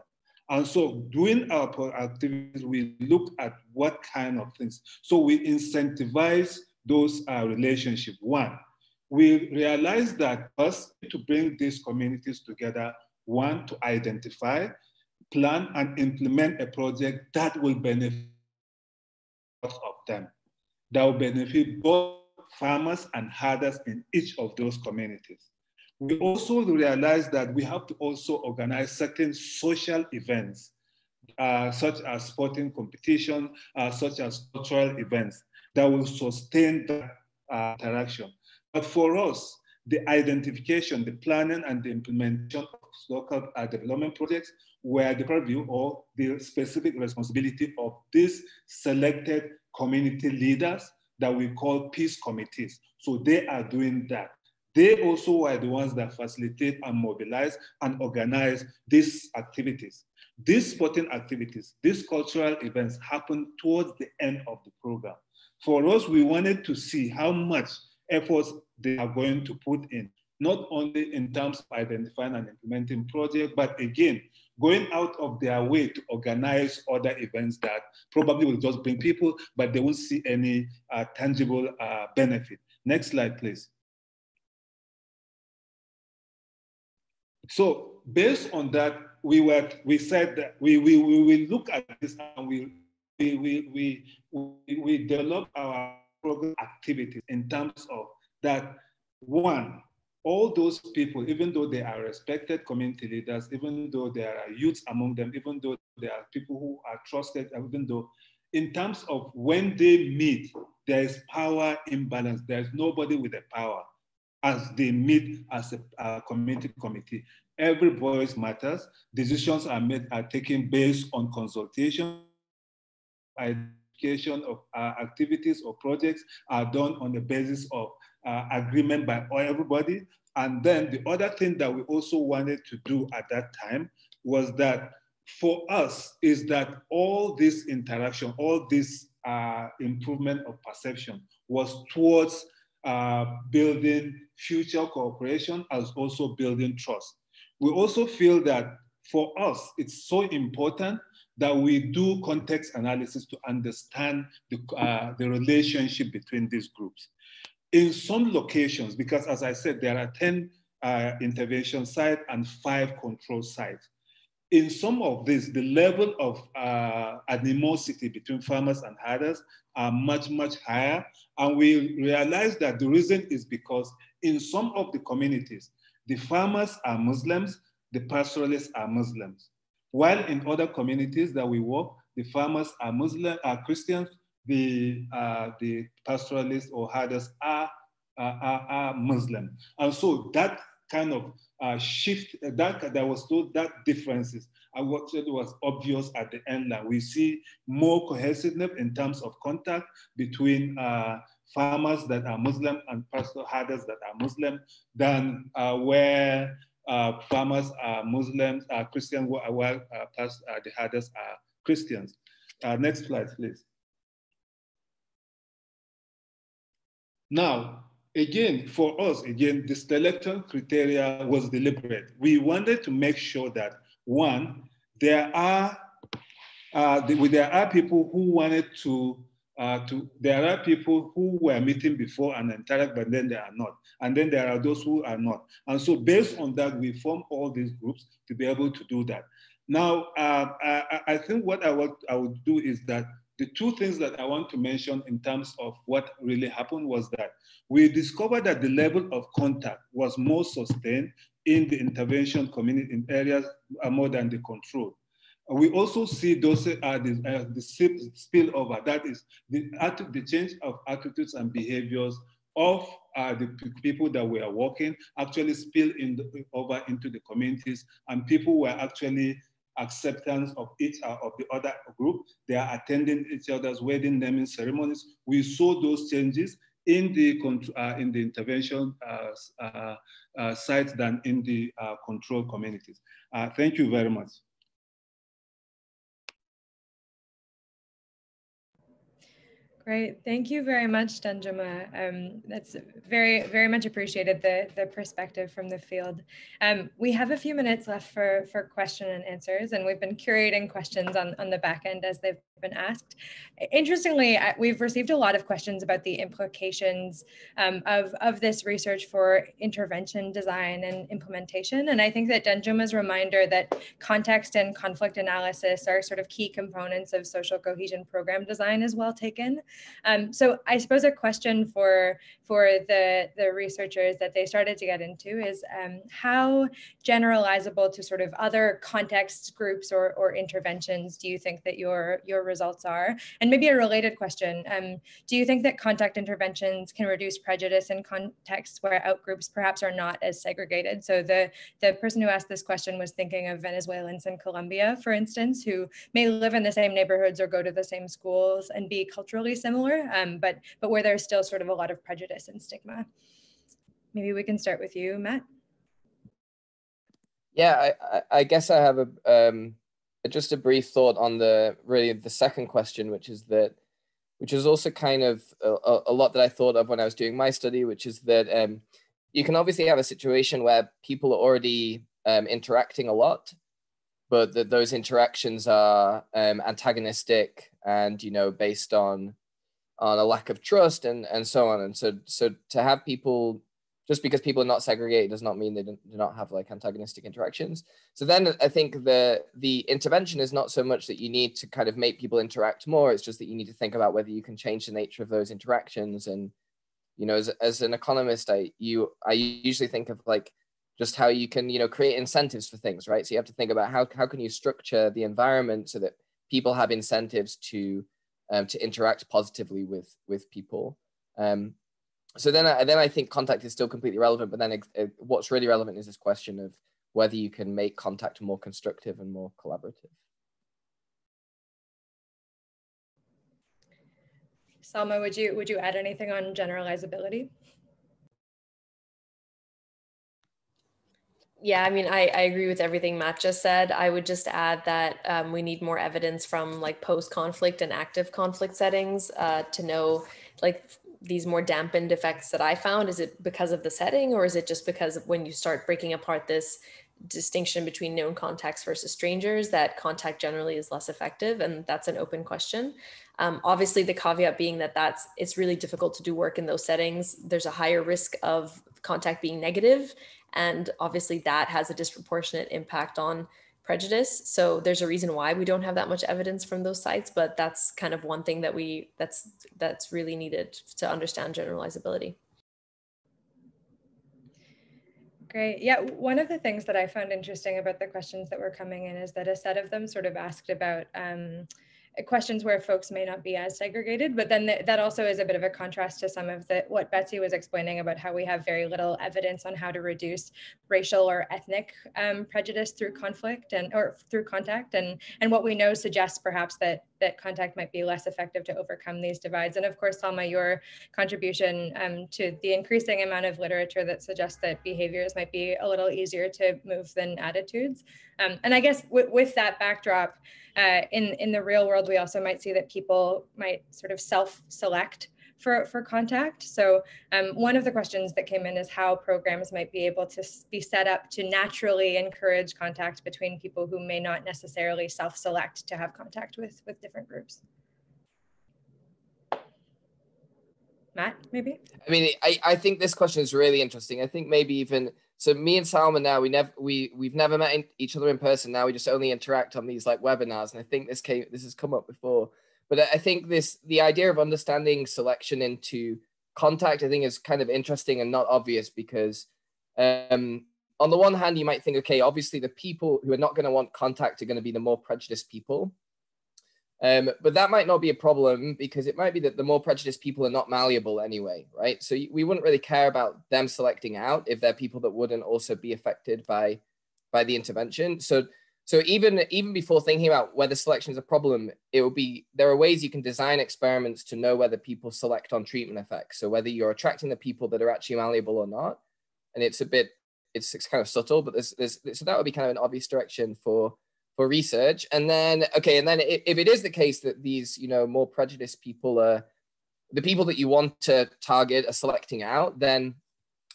And so doing our activities, we look at what kind of things. So we incentivize those relationships. One, we realize that us to bring these communities together, one, to identify, plan, and implement a project that will benefit both of them, that will benefit both farmers and herders in each of those communities. We also realize that we have to also organize certain social events, such as sporting competition, such as cultural events, that will sustain that interaction. But for us, the identification, the planning, and the implementation of local development projects were the purview or the specific responsibility of these selected community leaders that we call peace committees. So they are doing that. They also are the ones that facilitate and mobilize and organize these activities. These sporting activities, these cultural events happen towards the end of the program. For us, we wanted to see how much efforts they are going to put in, not only in terms of identifying and implementing projects, but again, going out of their way to organize other events that probably will just bring people, but they won't see any tangible benefit. Next slide, please. So based on that, we said that we will look at this and we develop our program activities in terms of that. One, all those people, even though they are respected community leaders, even though there are youths among them, even though there are people who are trusted, even though in terms of when they meet, there is power imbalance. There's nobody with the power as they meet as a community committee. Every voice matters. Decisions are taken based on consultation. Identification of activities or projects are done on the basis of agreement by everybody. And then the other thing that we also wanted to do at that time was that for us is that all this interaction, all this improvement of perception was towards building future cooperation as also building trust. We also feel that for us, it's so important that we do context analysis to understand the relationship between these groups. In some locations, because as I said, there are 10 intervention sites and 5 control sites. In some of this, the level of animosity between farmers and herders are much, much higher. And we realize that the reason is because in some of the communities, the farmers are Muslims, the pastoralists are Muslims. While in other communities that we work, the farmers are Christians, the pastoralists or herders are Muslim. And so that kind of shift, that differences, and what was obvious at the end, that we see more cohesiveness in terms of contact between farmers that are Muslim and pastoral herders that are Muslim than where farmers are Muslims, are Christian, while the herders are Christians. Next slide, please. Now, again, for us, again, the selection criteria was deliberate. We wanted to make sure that, one, there are people who wanted there are people who were meeting before and interact, but then they are not. And then there are those who are not. And so based on that, we formed all these groups to be able to do that. Now, I think what I would do is that the 2 things that I want to mention in terms of what really happened was that we discovered that the level of contact was more sustained in the intervention community in areas more than the control. We also see those the spillover, that is the change of attitudes and behaviors of the people that we are working actually spill over into the communities, and people were actually acceptance of each of the other group. They are attending each other's wedding naming ceremonies. We saw those changes in the intervention sites than in the control communities. Thank you very much. Great, thank you very much, Danjuma. That's very much appreciated, the perspective from the field. We have a few minutes left for question and answers, and we've been curating questions on the back end as they've been asked. Interestingly, we've received a lot of questions about the implications of this research for intervention design and implementation. And I think that Danjuma's reminder that context and conflict analysis are sort of key components of social cohesion program design is well taken. So I suppose a question for the researchers that they started to get into is how generalizable to sort of other contexts, groups, or interventions do you think that your results are? And maybe a related question, do you think that contact interventions can reduce prejudice in contexts where outgroups perhaps are not as segregated? So the person who asked this question was thinking of Venezuelans in Colombia, for instance, who may live in the same neighborhoods or go to the same schools and be culturally similar, but where there's still sort of a lot of prejudice and stigma. Maybe we can start with you, Matt. Yeah, I guess I have just a brief thought on the second question, which is also kind of a lot that I thought of when I was doing my study, which is that you can obviously have a situation where people are already interacting a lot, but that those interactions are antagonistic and, you know, based on a lack of trust and so on. And so to have people, just because people are not segregated does not mean they do not have like antagonistic interactions. So then I think the intervention is not so much that you need to kind of make people interact more. It's just that you need to think about whether you can change the nature of those interactions. And, you know, as an economist, I usually think of like just how you can, you know, create incentives for things, right? So you have to think about how can you structure the environment so that people have incentives to interact positively with people. So then I think contact is still completely relevant, but then what's really relevant is this question of whether you can make contact more constructive and more collaborative. Salma, would you add anything on generalizability? Yeah, I mean, I agree with everything Matt just said. I would just add that we need more evidence from like post-conflict and active conflict settings to know like these more dampened effects that I found. Is it because of the setting, or is it just because when you start breaking apart this distinction between known contacts versus strangers, that contact generally is less effective? And that's an open question. Obviously, the caveat being that it's really difficult to do work in those settings. There's a higher risk of contact being negative. And obviously that has a disproportionate impact on prejudice. So there's a reason why we don't have that much evidence from those sites, but that's kind of one thing that that's really needed to understand generalizability. Great. Yeah, one of the things that I found interesting about the questions that were coming in is that a set of them sort of asked about questions where folks may not be as segregated, but then that also is a bit of a contrast to some of what Betsy was explaining about how we have very little evidence on how to reduce racial or ethnic prejudice through conflict or through contact, and what we know suggests perhaps that contact might be less effective to overcome these divides. And of course, Salma, your contribution to the increasing amount of literature that suggests that behaviors might be a little easier to move than attitudes. And I guess with that backdrop, in the real world, we also might see that people might sort of self-select for contact. So one of the questions that came in is how programs might be able to be set up to naturally encourage contact between people who may not necessarily self-select to have contact with different groups. Matt, maybe? I mean, I think this question is really interesting. I think maybe even, so me and Salma now, we've never met each other in person. Now we just only interact on these like webinars. And I think this has come up before, but I think the idea of understanding selection into contact, I think is kind of interesting and not obvious because on the one hand, you might think, okay, obviously the people who are not going to want contact are going to be the more prejudiced people. But that might not be a problem because it might be that the more prejudiced people are not malleable anyway, right? So we wouldn't really care about them selecting out if they're people that wouldn't also be affected by the intervention. So even before thinking about whether selection is a problem, there are ways you can design experiments to know whether people select on treatment effects. So whether you're attracting the people that are actually malleable or not. And it's kind of subtle, but so that would be kind of an obvious direction for research. And then, okay, and then if it is the case that these, you know, more prejudiced people are the people that you want to target are selecting out, then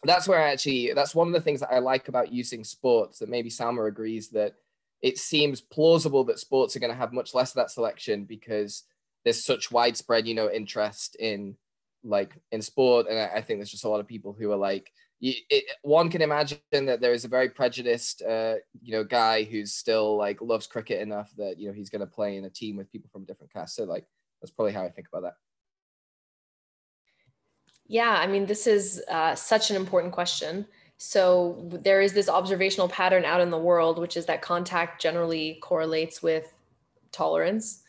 that's one of the things that I like about using sports, that maybe Salma agrees that it seems plausible that sports are going to have much less of that selection because there's such widespread, you know, interest in sport. And I think there's just a lot of people who are like, one can imagine that there is a very prejudiced, you know, guy who's still like loves cricket enough that, you know, he's going to play in a team with people from different castes. So like, that's probably how I think about that. Yeah, I mean, this is such an important question. So there is this observational pattern out in the world, which is that contact generally correlates with tolerance.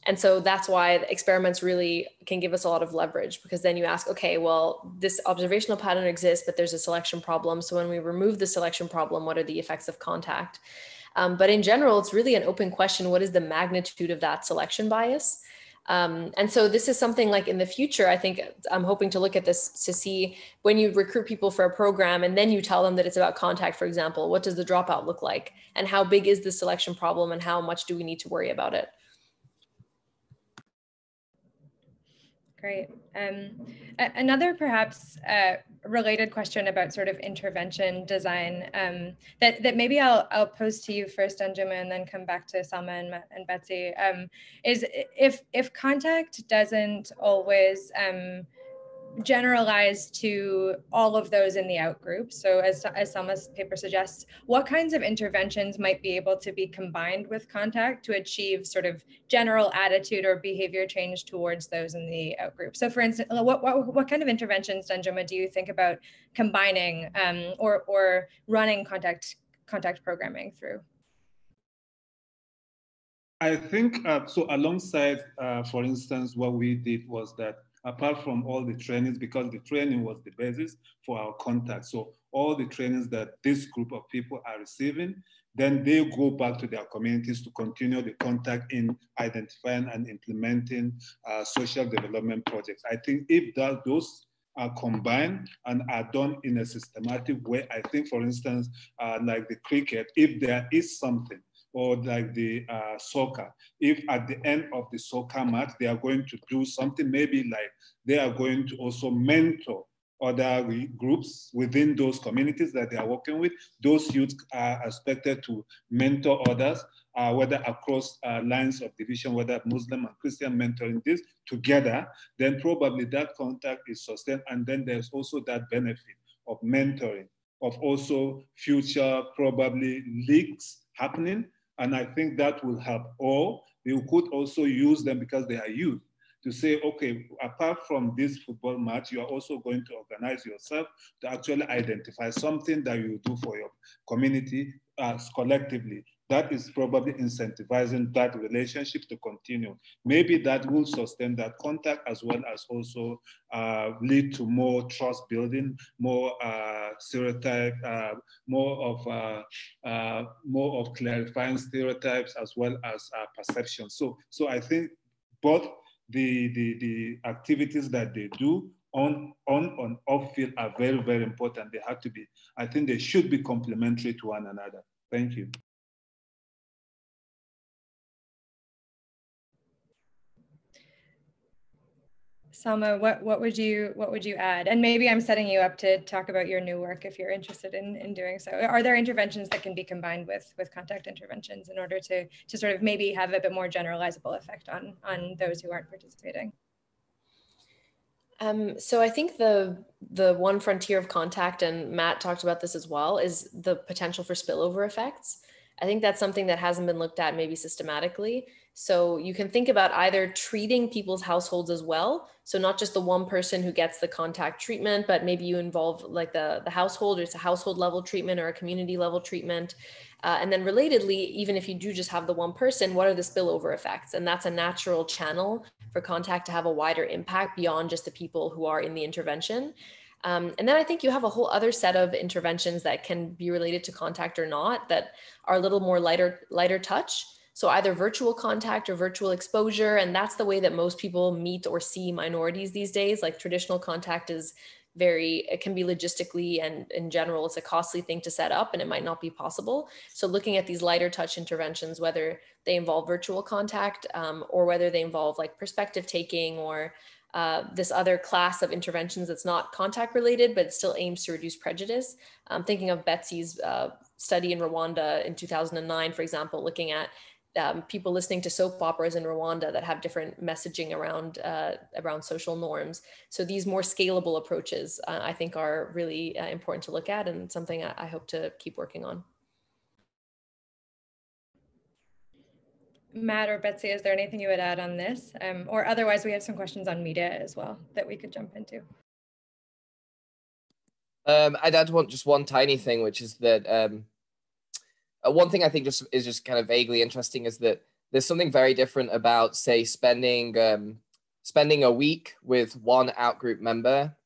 And so that's why experiments really can give us a lot of leverage, because then you ask, okay, well, this observational pattern exists, but there's a selection problem. So when we remove the selection problem, what are the effects of contact? But in general, it's really an open question. What is the magnitude of that selection bias? And so this is something like in the future, I think I'm hoping to look at this to see when you recruit people for a program and then you tell them that it's about contact, for example, what does the dropout look like? And how big is the selection problem and how much do we need to worry about it? Great. Another perhaps related question about sort of intervention design that maybe I'll pose to you first, Anjuma, and then come back to Salma and Betsy, is if contact doesn't always generalize to all of those in the outgroup. So as Salma's paper suggests, what kinds of interventions might be able to be combined with contact to achieve sort of general attitude or behavior change towards those in the outgroup? So for instance, what kind of interventions, Danjuma, do you think about combining or running contact programming through? I think, so alongside, for instance, what we did was that apart from all the trainings, because the training was the basis for our contact. So all the trainings that this group of people are receiving, then they go back to their communities to continue the contact in identifying and implementing social development projects. I think if those are combined and are done in a systematic way, I think, for instance, like the cricket, if there is something, or like the soccer, if at the end of the soccer match, they are going to do something, maybe like they are going to also mentor other groups within those communities that they are working with. Those youths are expected to mentor others, whether across lines of division, whether Muslim and Christian mentoring this together, then probably that contact is sustained. And then there's also that benefit of mentoring, of also future probably leaks happening. And I think that will help. Or you could also use them because they are youth to say, okay, apart from this football match, you are also going to organize yourself to actually identify something that you do for your community collectively. That is probably incentivizing that relationship to continue. Maybe that will sustain that contact as well as also lead to more trust building, more stereotype, more of clarifying stereotypes as well as perception. So I think both the activities that they do on off field are very, very important. They have to be, I think they should be complementary to one another. Thank you. Salma, what would you add? And maybe I'm setting you up to talk about your new work if you're interested in doing so. Are there interventions that can be combined with contact interventions in order to sort of maybe have a bit more generalizable effect on those who aren't participating? So I think the one frontier of contact, and Matt talked about this as well, is the potential for spillover effects. I think that's something that hasn't been looked at maybe systematically. So you can think about either treating people's households as well. So not just the one person who gets the contact treatment, but maybe you involve like the household, or it's a household level treatment or a community level treatment. And then relatedly, even if you do just have the one person, what are the spillover effects? And that's a natural channel for contact to have a wider impact beyond just the people who are in the intervention. And then I think you have a whole other set of interventions that can be related to contact or not, that are a little more lighter touch. So either virtual contact or virtual exposure. And that's the way that most people meet or see minorities these days. Like traditional contact is it can be logistically and in general, it's a costly thing to set up and it might not be possible. So looking at these lighter touch interventions, whether they involve virtual contact or whether they involve like perspective taking or this other class of interventions that's not contact related, but still aims to reduce prejudice. I'm thinking of Betsy's study in Rwanda in 2009, for example, looking at people listening to soap operas in Rwanda that have different messaging around social norms. So these more scalable approaches, I think, are really important to look at and something I hope to keep working on. Matt or Betsy, is there anything you would add on this? Or otherwise, we have some questions on media as well that we could jump into. I'd add just one tiny thing, which is that one thing I think is just kind of vaguely interesting is that there's something very different about, say, spending a week with one outgroup member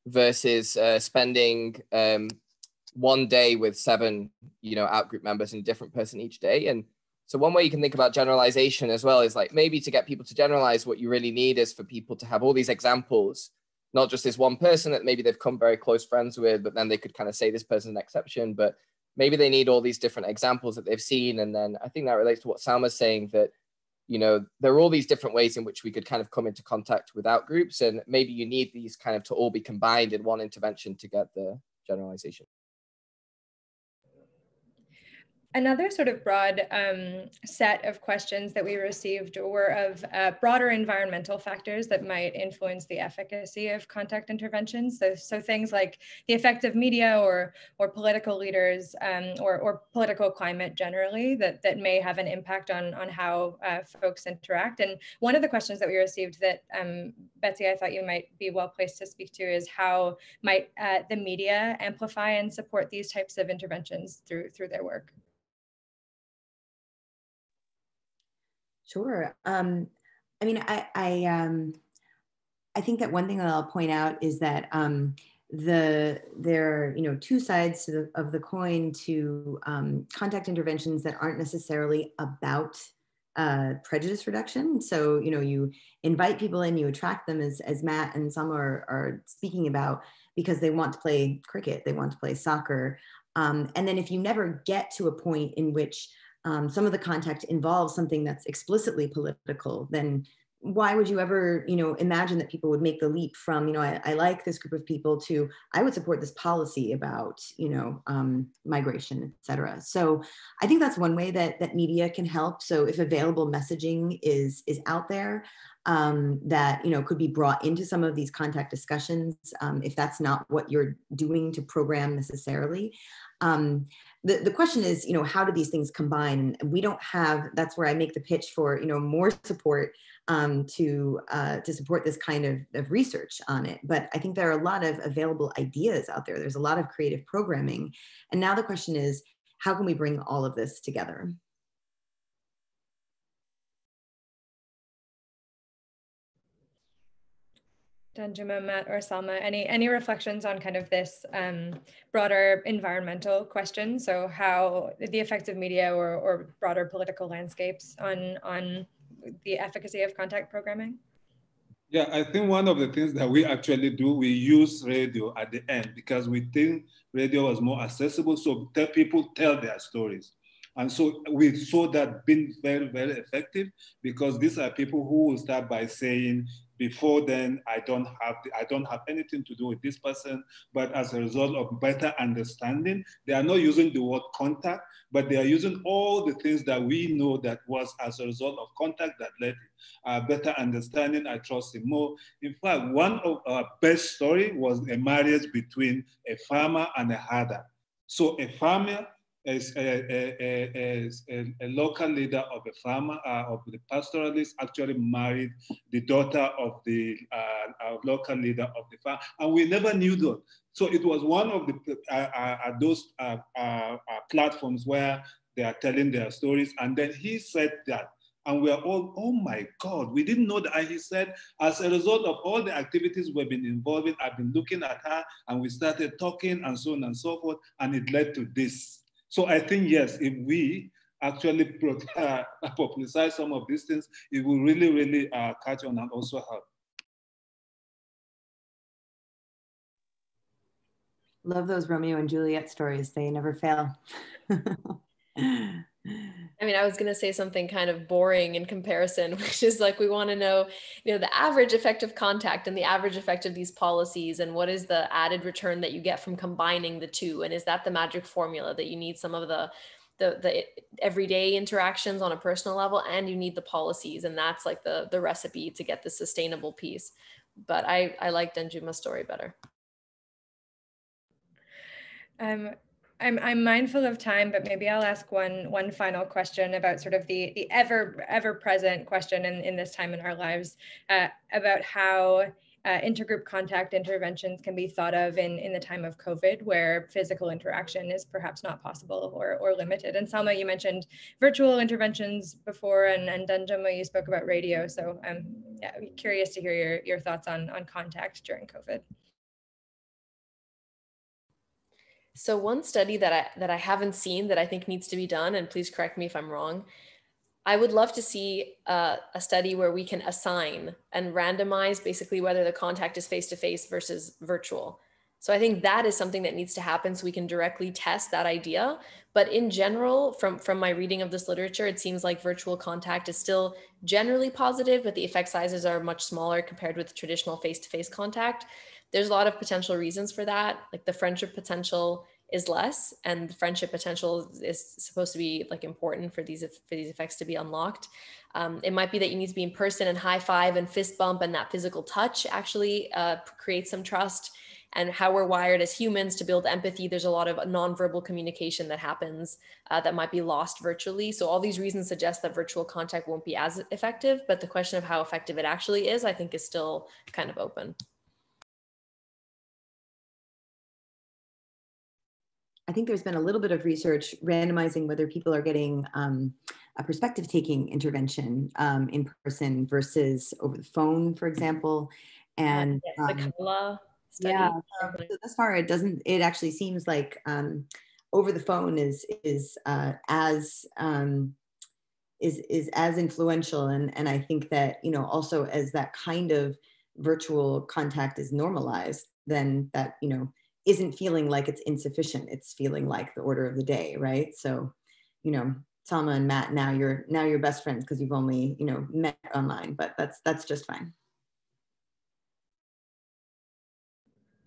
versus spending 1 day with 7, outgroup members and a different person each day. And so one way you can think about generalization as well is like maybe to get people to generalize, what you really need is for people to have all these examples, not just this one person that maybe they've come very close friends with, but then they could kind of say this person's an exception, but maybe they need all these different examples that they've seen. And then I think that relates to what Salma's saying, that there are all these different ways in which we could kind of come into contact without groups, and maybe you need these kind of to all be combined in one intervention to get the generalization. Another sort of broad set of questions that we received were of broader environmental factors that might influence the efficacy of contact interventions. So things like the effect of media or political leaders or political climate generally that may have an impact on how folks interact. And one of the questions that we received that Betsy, I thought you might be well placed to speak to is how might the media amplify and support these types of interventions through their work? Sure. I mean, I think that one thing that I'll point out is that there are two sides of the coin to contact interventions that aren't necessarily about prejudice reduction. So you invite people in, you attract them as Matt and Salma are speaking about, because they want to play cricket, they want to play soccer, and then if you never get to a point in which some of the contact involves something that's explicitly political, then why would you ever, imagine that people would make the leap from, I like this group of people to, I would support this policy about, migration, et cetera. So I think that's one way that media can help. So if available messaging is out there, that, could be brought into some of these contact discussions, if that's not what you're doing to program necessarily. The question is, how do these things combine? And we don't have, that's where I make the pitch for, more support to support this kind of research on it. But I think there are a lot of available ideas out there. There's a lot of creative programming. And now the question is, how can we bring all of this together? Danjuma, Matt, or Salma, any reflections on kind of this broader environmental question? So how the effects of media or broader political landscapes on the efficacy of contact programming? Yeah, I think one of the things that we actually do, we use radio at the end because we think radio was more accessible, so people tell their stories. And so we saw that being very, very effective, because these are people who will start by saying, before then, I don't have anything to do with this person, but as a result of better understanding, they are not using the word contact, but they are using all the things that we know that was as a result of contact that led better understanding, I trust him more. In fact, one of our best story was a marriage between a farmer and a herder. So a farmer is a local leader of a farmer, of the pastoralist, actually married the daughter of the local leader of the farm, and we never knew that. So it was one of those platforms where they are telling their stories, and then he said that, and we are all, oh my God, we didn't know that. And he said, as a result of all the activities we've been involved in, I've been looking at her, and we started talking, and so on and so forth, and it led to this. So I think, yes, if we actually popularize some of these things, it will really, really catch on and also help. Love those Romeo and Juliet stories. They never fail. I mean, I was going to say something kind of boring in comparison, which is like, we want to know, the average effect of contact and the average effect of these policies, and what is the added return that you get from combining the two? And is that the magic formula, that you need some of the everyday interactions on a personal level, and you need the policies, and that's like the recipe to get the sustainable piece? But I like Danjuma's story better. I'm mindful of time, but maybe I'll ask one final question about sort of the ever present question in this time in our lives, about how intergroup contact interventions can be thought of in the time of COVID, where physical interaction is perhaps not possible or limited. And Salma, you mentioned virtual interventions before, and Danjuma, you spoke about radio. So I'm curious to hear your thoughts on contact during COVID. So one study that I haven't seen that I think needs to be done, and please correct me if I'm wrong, I would love to see a study where we can assign and randomize basically whether the contact is face-to-face versus virtual. So I think that is something that needs to happen so we can directly test that idea. But in general, from my reading of this literature, it seems like virtual contact is still generally positive, but the effect sizes are much smaller compared with traditional face-to-face contact. There's a lot of potential reasons for that. Like the friendship potential is less, and the friendship potential is supposed to be like important for these effects to be unlocked. It might be that you need to be in person and high five and fist bump, and that physical touch actually creates some trust. And how we're wired as humans to build empathy, there's a lot of nonverbal communication that happens that might be lost virtually. So all these reasons suggest that virtual contact won't be as effective, but the question of how effective it actually is, I think, is still kind of open. I think there's been a little bit of research randomizing whether people are getting a perspective-taking intervention in person versus over the phone, for example. And yes, the COLA study. Yeah, so thus far it actually seems like over the phone is as influential, and I think that, you know, also as that kind of virtual contact is normalized, then that, you know, isn't feeling like it's insufficient, it's feeling like the order of the day, right? So, you know, Salma and Matt, now you're best friends because you've only, you know, met online, but that's just fine.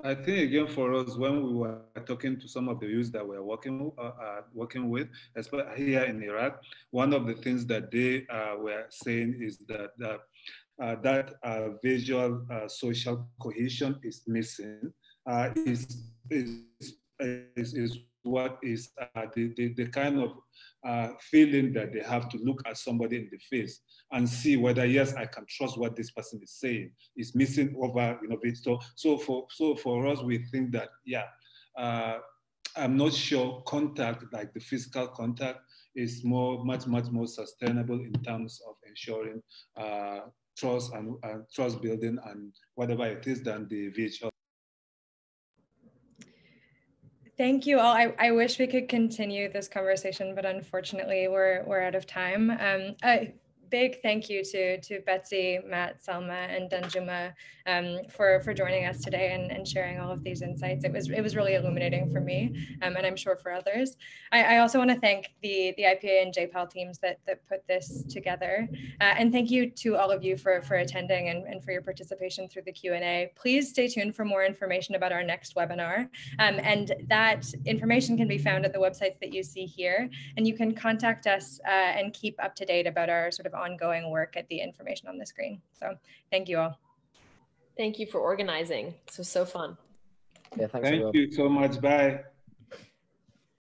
I think again for us, when we were talking to some of the youth that we're working with, especially here in Iraq, one of the things that they were saying is that visual social cohesion is missing. Is what is the kind of feeling that they have to look at somebody in the face and see whether, yes, I can trust what this person is saying, is missing over, you know, so for us, we think that, yeah, I'm not sure contact, like the physical contact, is much more sustainable in terms of ensuring trust and trust building and whatever it is than the virtual. Thank you all. I wish we could continue this conversation, but unfortunately we're out of time. A big thank you to Betsy, Matt, Salma, and Danjuma for joining us today and sharing all of these insights. It was really illuminating for me, and I'm sure for others. I also want to thank the IPA and JPAL teams that put this together, and thank you to all of you for attending and for your participation through the Q&A. Please stay tuned for more information about our next webinar, and that information can be found at the websites that you see here, and you can contact us and keep up to date about our sort of ongoing work at the information on the screen. So thank you all. Thank you for organizing. This was so fun. Yeah, thanks. Thank you so much. Bye.